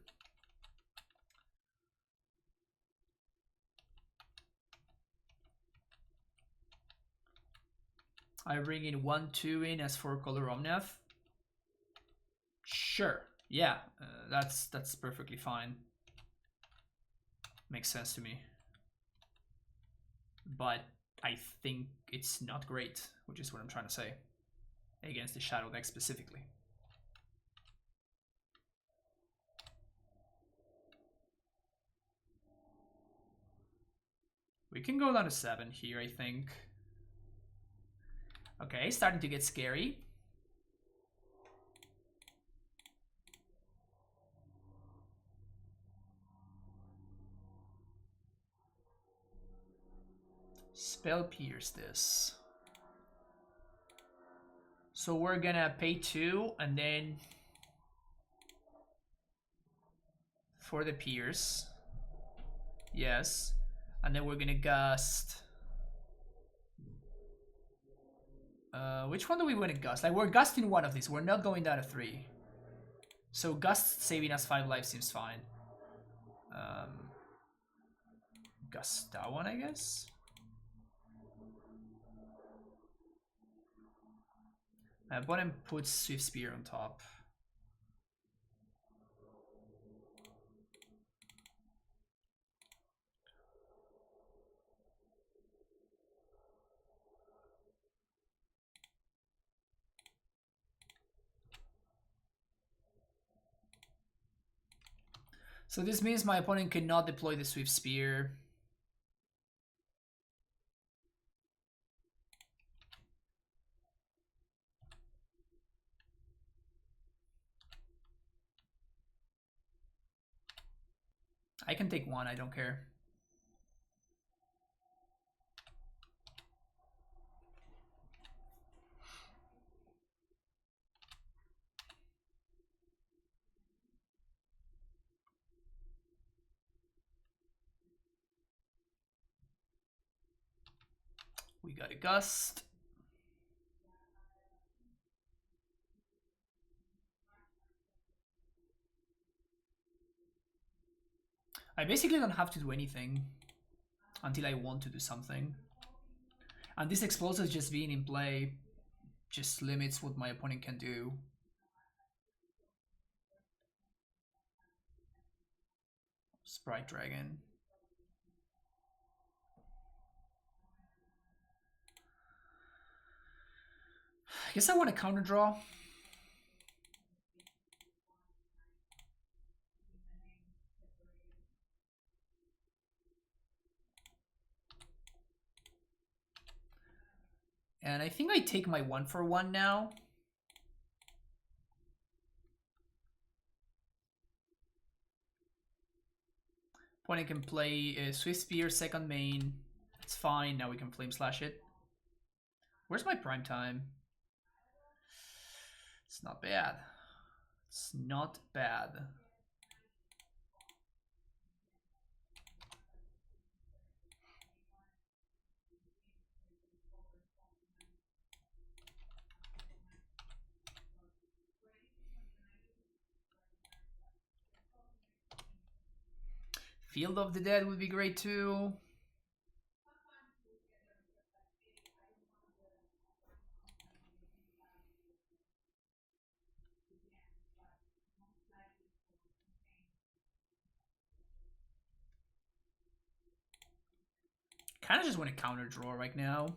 I bring in 1/2 in as 4-color Omnath. Sure, yeah, that's perfectly fine. Makes sense to me. But I think it's not great, which is what I'm trying to say. Against the Shadow deck specifically. We can go down to 7 here, I think. Okay, starting to get scary. Spell Pierce this. So we're gonna pay 2 and then for the Pierce. Yes. And then we're gonna gust Which one do we win at Gust? Like, we're Gusting one of these. We're not going down to 3. So Gust saving us 5 lives seems fine. Gust that one, I guess? My opponent puts Swift Spear on top. So this means my opponent cannot deploy the Swift Spear. I can take one, I don't care. We got a Gust. I basically don't have to do anything until I want to do something. And this Explosive just being in play just limits what my opponent can do. Sprite Dragon. I guess I want to counter draw. And I think I take my 1-for-1 now. Opponent can play a Swift Spear, second main. It's fine. Now we can Flame Slash it. Where's my prime time? It's not bad. It's not bad. Field of the Dead would be great too. Kind of just want to counter draw right now.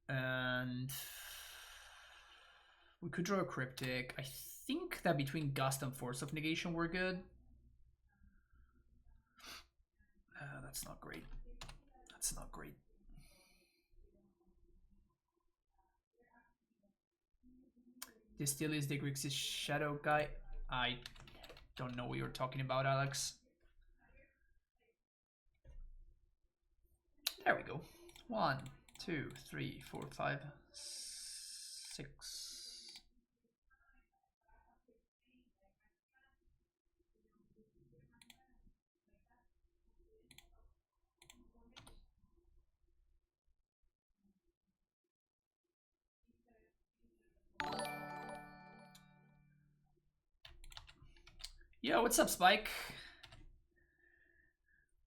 And we could draw a Cryptic. I think that between Gust and Force of Negation we're good. That's not great. That's not great. This still is the Grixis Shadow guy. I don't know what you're talking about, Alex. There we go. 1, 2, 3, 4, 5, 6. Yo, what's up, Spike?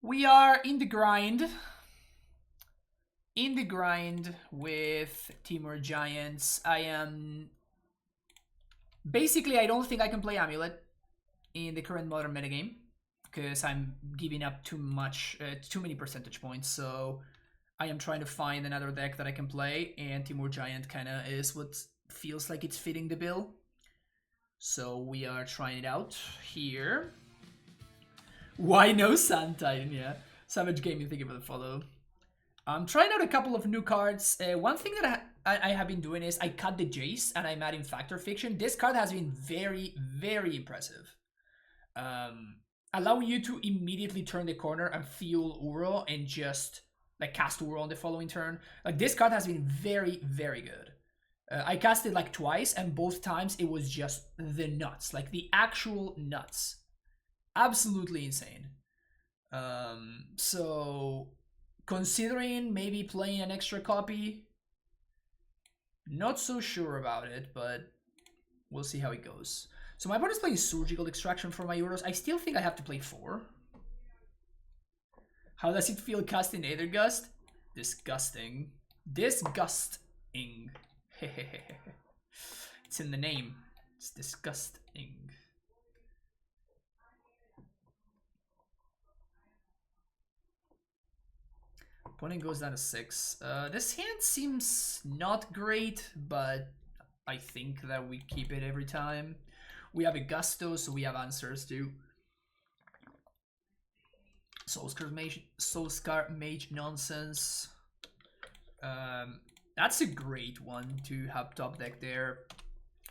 We are in the grind. In the grind with Timur Giants. I am... Basically, I don't think I can play Amulet in the current Modern metagame, because I'm giving up too many percentage points, so I am trying to find another deck that I can play, and Timur Giant kind of is what feels like it's fitting the bill. So we are trying it out here. Why no Sun Titan? Yeah. Savage Gaming, thank you for the follow. I'm trying out a couple of new cards. One thing that I have been doing is I cut the Jace and I'm adding Factor Fiction. This card has been very, very impressive. Allowing you to immediately turn the corner and feel Uro and just like cast Uro on the following turn. Like, this card has been very, very good. I cast it like twice, and both times it was just the nuts, like the actual nuts. Absolutely insane. So considering maybe playing an extra copy, not so sure about it, but we'll see how it goes. So my opponent's playing Surgical Extraction for my Euros. I still think I have to play 4. How does it feel casting Aether Gust? Disgusting. Disgusting. It's in the name. It's disgusting. Opponent goes down to 6. This hand seems not great, but I think that we keep it every time. We have a Gusto, so we have answers too. Soulscar Mage nonsense. That's a great one to have top deck there.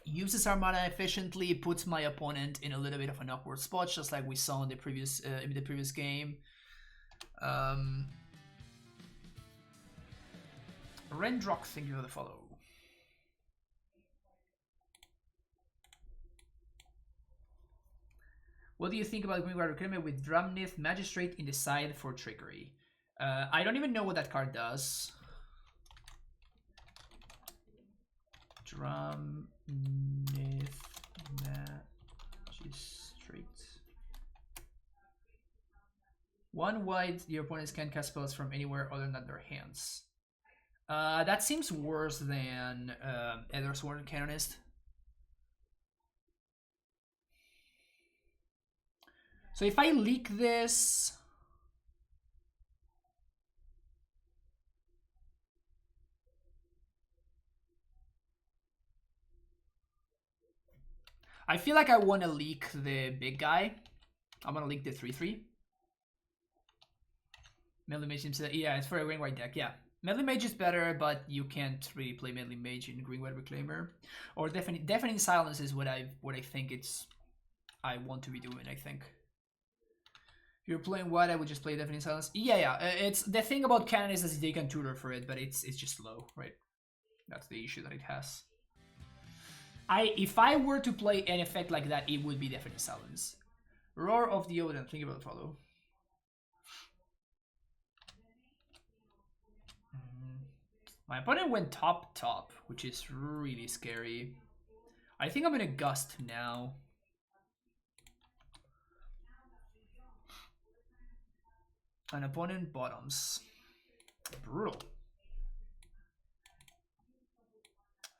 Uses our mana efficiently, puts my opponent in a little bit of an awkward spot, just like we saw in the previous game. Rendrock, thank you for the follow. What do you think about Green Recruitment with Drumnith Magistrate in the side for Trickery? I don't even know what that card does. Drumnith Magistrate. 1 white, your opponents can cast spells from anywhere other than their hands. That seems worse than Ethersworn Canonist. So if I leak this... I feel like I want to leak the big guy. I'm going to leak the 3/3. Melee Mage seems to... Yeah, it's for a green white deck, yeah. Melee Mage is better, but you can't really play Melee Mage in Green White Reclaimer. Or Deafening Silence is what I think I want to be doing, I think. If you're playing white, I would just play Deafening Silence. Yeah. It's the thing about Canon is that they can tutor for it, but it's just low, right? That's the issue that it has. If I were to play an effect like that, it would be Deafening Silence. Roar of the Odin, think about the follow. My opponent went top, which is really scary. I think I'm gonna Gust now. An opponent bottoms. Brutal.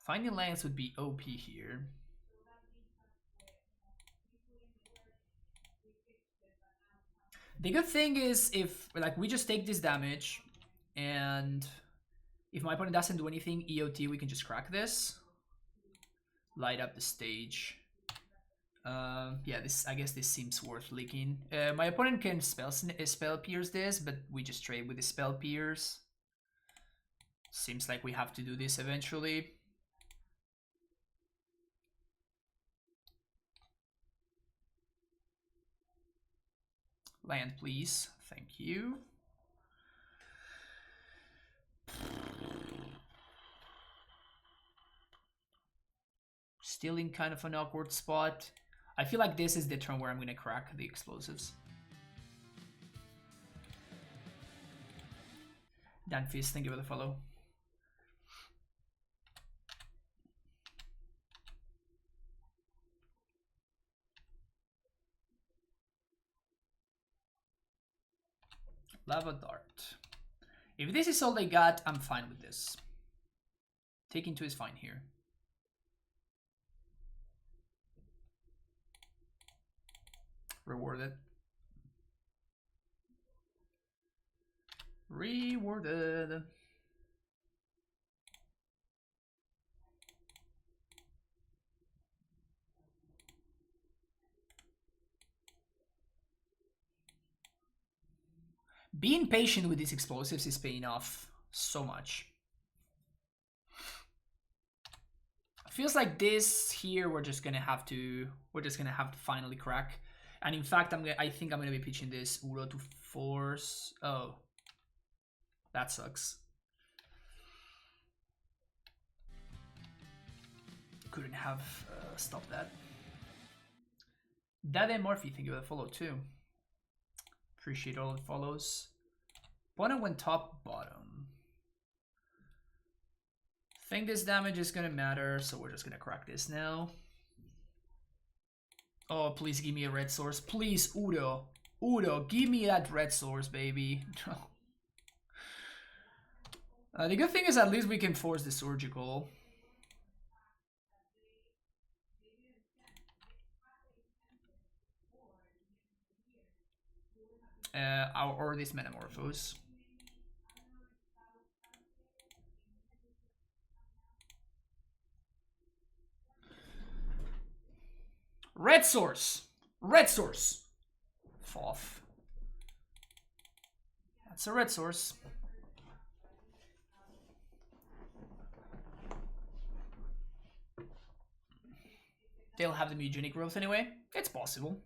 Finding lands would be OP here. The good thing is if like we just take this damage and if my opponent doesn't do anything, EOT, we can just crack this. Light up the stage. Yeah, I guess this seems worth leaking. My opponent can spell pierce this, but we just trade with the spell pierce. Seems like we have to do this eventually. Land, please. Thank you. Still in kind of an awkward spot. I feel like this is the turn where I'm gonna crack the explosives. Dan Fist, thank you for the follow. Lava Dart. If this is all they got, I'm fine with this. Taking 2 is fine here. Rewarded. Rewarded. Being patient with these explosives is paying off so much. Feels like this here we're just gonna have to finally crack. And in fact, I think I'm gonna be pitching this Uro to force. Oh, that sucks. Couldn't have stopped that. That and Murphy, thank you for the follow too. Appreciate all the follows. Opponent went top, bottom. Think this damage is gonna matter, so we're just gonna crack this now. Oh, please give me a red source. Please, Udo. Udo, give me that red source, baby. The good thing is at least we can force the surgical. Or this Metamorphose. Red source! Red source! Foff. That's a red source. They'll have the mutagenic growth anyway. It's possible.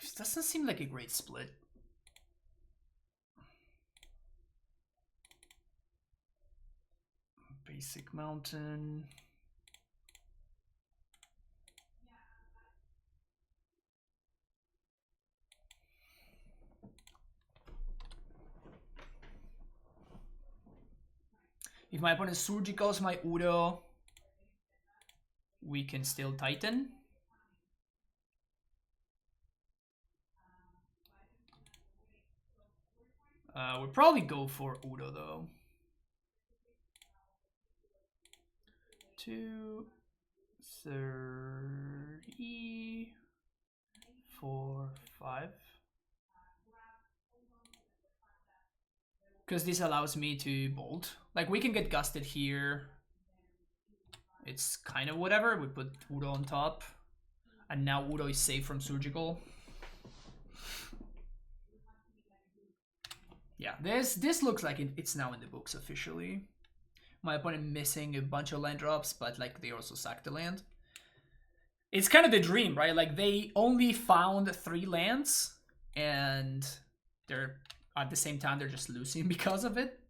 This doesn't seem like a great split. Basic mountain. If my opponent surgicals my Udo, we can still Titan. We'll probably go for Udo though. 2, 30, 4, 5. Because this allows me to bolt. Like, we can get gusted here. It's kind of whatever. We put Udo on top. And now Udo is safe from surgical. Yeah, this looks like it's now in the books officially. My opponent missing a bunch of land drops, but like they also sacked the land. It's kind of the dream, right? Like they only found 3 lands, and they're at the same time they're just losing because of it.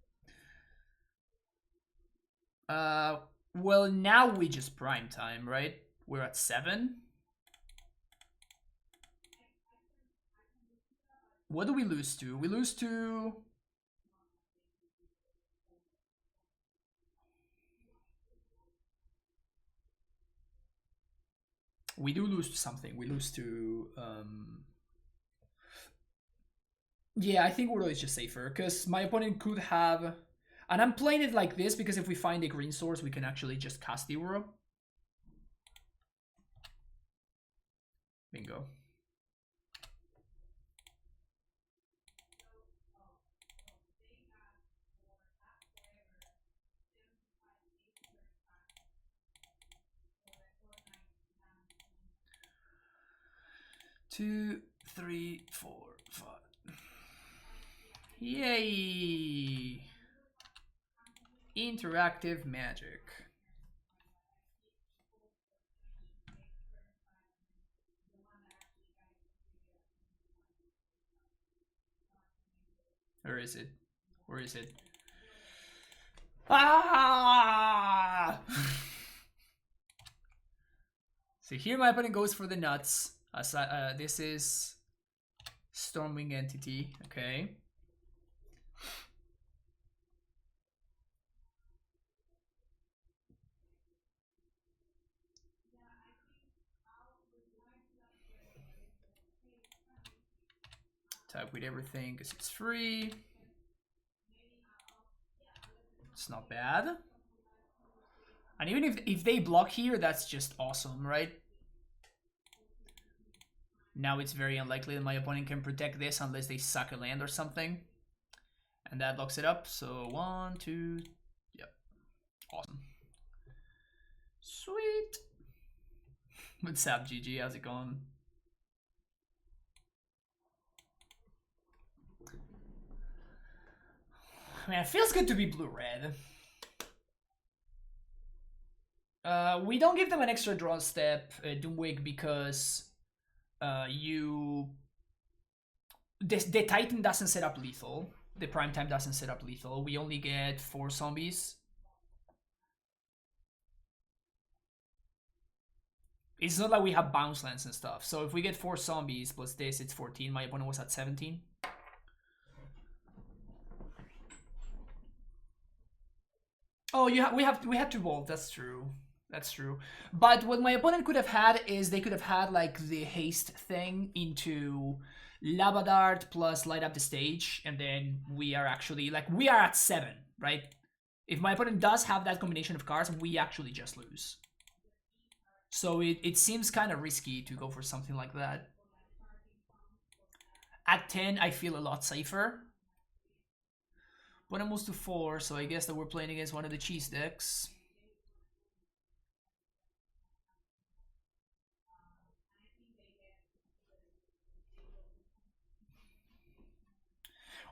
Well, now we just prime time, right? We're at 7. What do we lose to? We lose to... We do lose to something. We lose to... Yeah, I think Udo is just safer, because my opponent could have... And I'm playing it like this, because if we find a green source, we can actually just cast the Udo. Bingo. Two, 3, 4, 5. Yay! Interactive magic. Where is it? Where is it? Ah! So here my opponent goes for the nuts. This is Stormwing Entity, okay. Tap with everything because it's free. It's not bad. And even if they block here, that's just awesome, right? Now it's very unlikely that my opponent can protect this unless they suck a land or something. And that locks it up. So 1, 2, yep. Awesome. Sweet. What's up, GG? How's it going? Man, it feels good to be blue-red. We don't give them an extra draw step, Doomwig, because the Titan doesn't set up lethal. The prime time doesn't set up lethal. We only get 4 zombies. It's not like we have bounce lands and stuff. So if we get 4 zombies plus this, it's 14. My opponent was at 17. Oh, we had to evolve. That's true. That's true. But what my opponent could have had is they could have had like the haste thing into Lava Dart plus light up the stage, and then we are actually like we are at 7, right? If my opponent does have that combination of cards, we actually just lose. So it seems kind of risky to go for something like that. At 10, I feel a lot safer. But moves to 4, so I guess that we're playing against one of the cheese decks.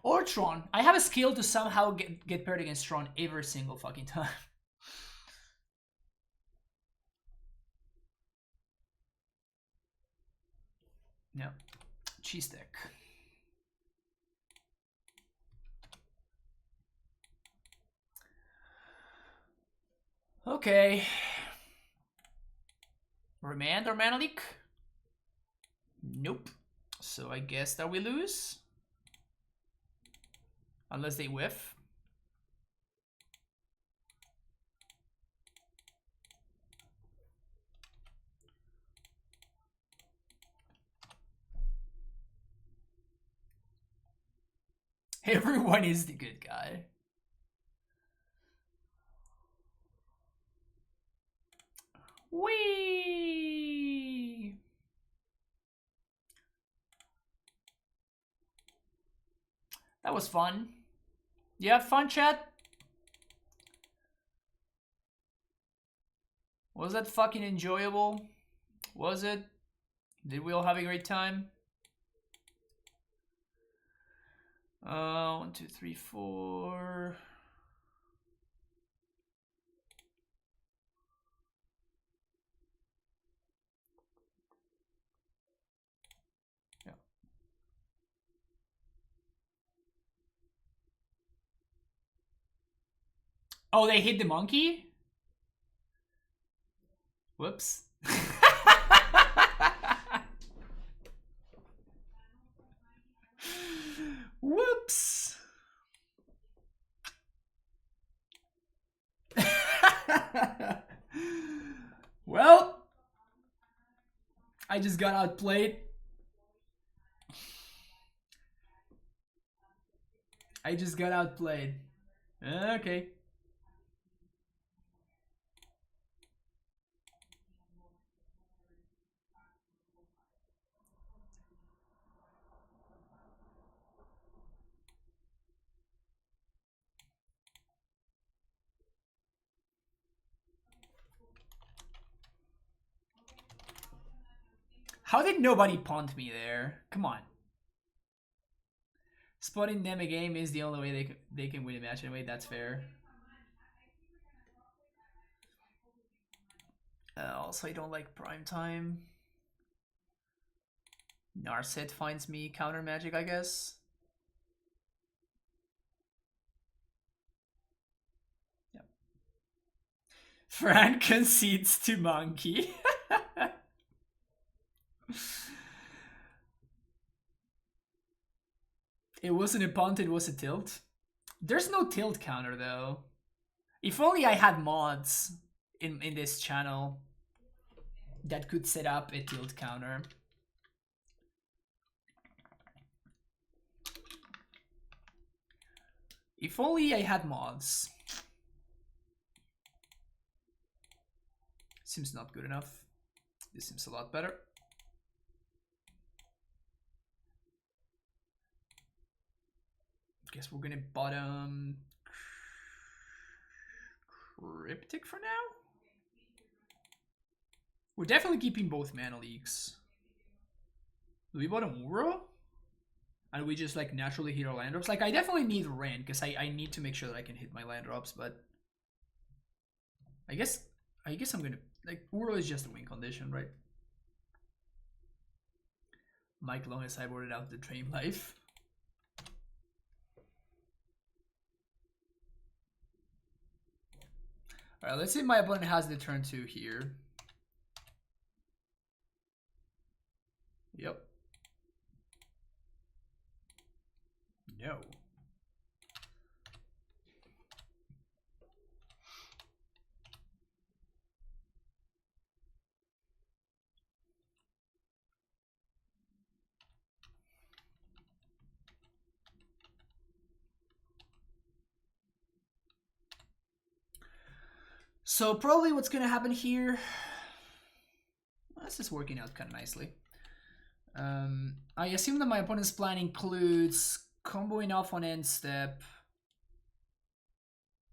Or Tron. I have a skill to somehow get paired against Tron every single fucking time. Yeah. Cheese deck. Okay. Remand or Mana Leak? Nope. So I guess that we lose. Unless they whiff. Everyone is the good guy. Whee! That was fun. You have fun, chat? Was that fucking enjoyable? Was it? Did we all have a great time? 1, 2, 3, 4. Yeah. Oh, they hit the monkey? Whoops. Whoops. Well, I just got outplayed. I just got outplayed. Okay. How did nobody punt me there? Come on. Spotting them a game is the only way they can win a match anyway. That's fair. Also, I don't like prime time. Narset finds me counter magic, I guess. Yep. Frank concedes to monkey. It wasn't a punt, it was a tilt. There's no tilt counter though. If only I had mods in this channel that could set up a tilt counter. If only I had mods. Seems not good enough. This seems a lot better. Guess we're gonna bottom Cryptic for now. We're definitely keeping both mana leaks. Do we bottom Uro? And we just like naturally hit our land drops. Like I definitely need Rand because I need to make sure that I can hit my land drops, but I guess I'm gonna like Uro is just a win condition, right? Mike Long has cyborged out the Dream Life. Alright, let's see if my opponent has the turn 2 here. Yep. No. So probably what's gonna happen here, this is working out kind of nicely. I assume that my opponent's plan includes comboing off on end step.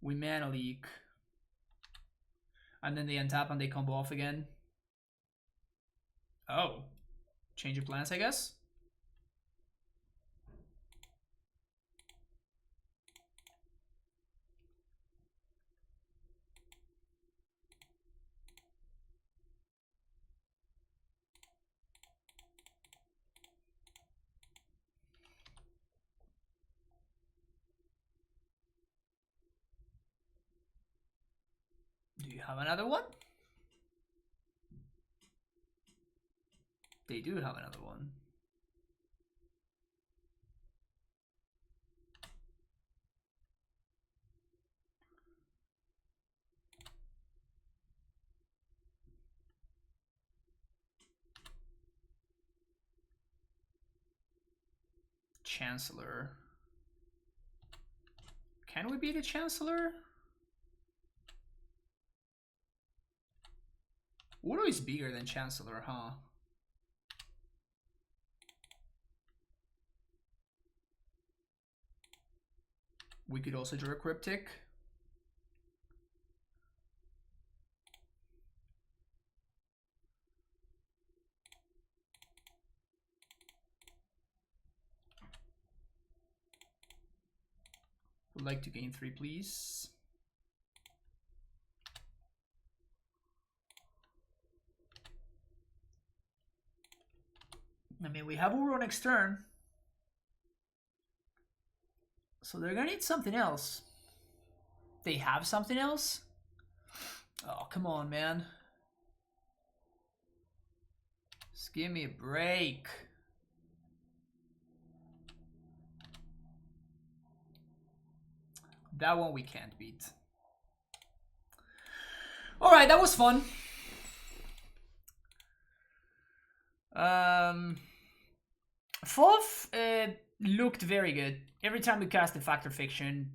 We mana leak. And then they untap and they combo off again. Oh. Change of plans, I guess? Do you have another one? They do have another one. Chancellor. Can we beat a Chancellor? Udo is bigger than Chancellor, huh? We could also draw a Cryptic. Would like to gain 3, please. I mean, we have Uro next turn. So they're gonna need something else. They have something else? Oh, come on, man. Just give me a break. That one we can't beat. Alright, that was fun. Fourth looked very good. Every time we cast the Factor Fiction,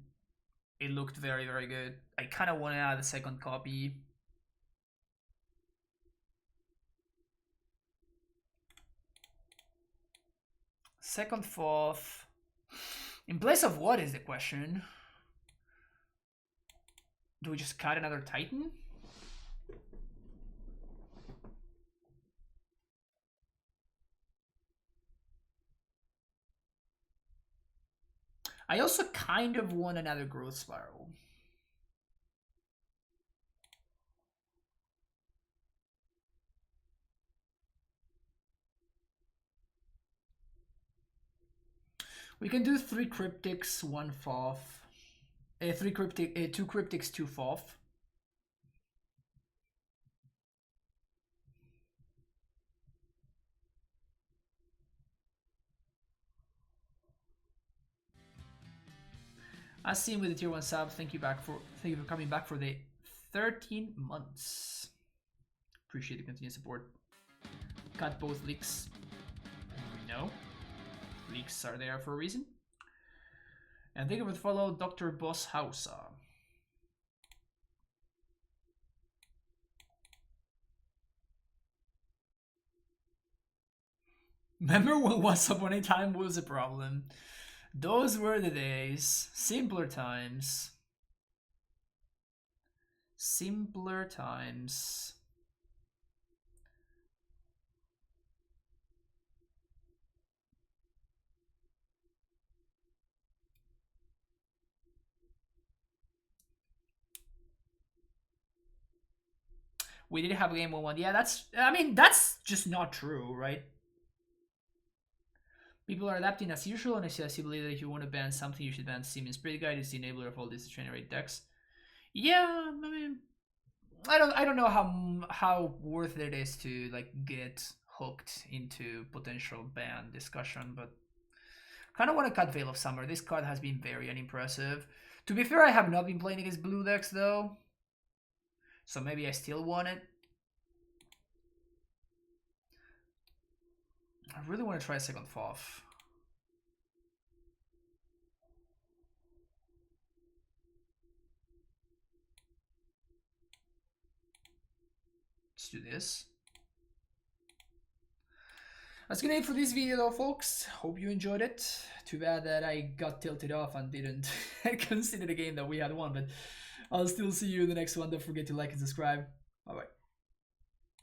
it looked very, very good. I kind of want to add a second copy. Second, fourth. In place of what is the question? Do we just cut another Titan? I also kind of want another Growth Spiral. We can do 3 Cryptics, 1 Foff. 2 Cryptics, 2 Foff. As seen with the tier 1 sub, thank you for coming back for the 13 months. Appreciate the continued support. Got both leaks. No. Leaks are there for a reason. And thank you for the follow, Dr. Boss Hausa. Remember when Once Upon a Time was a problem? Those were the days. Simpler times. Simpler times. We did have a game 1-1. Yeah, that's just not true, right? People are adapting as usual, and I seriously believe that if you want to ban something, you should ban Siemens Spirit Guide. It's the enabler of all these to generate decks. Yeah, I mean, I don't know how worth it is to like get hooked into potential ban discussion, but kind of want to cut Veil of Summer. This card has been very unimpressive. To be fair, I have not been playing against blue decks though, so maybe I still want it. I really want to try second FOF. Let's do this. That's gonna be it for this video though, folks. Hope you enjoyed it. Too bad that I got tilted off and didn't consider the game that we had won, but I'll still see you in the next one. Don't forget to like and subscribe. Bye bye.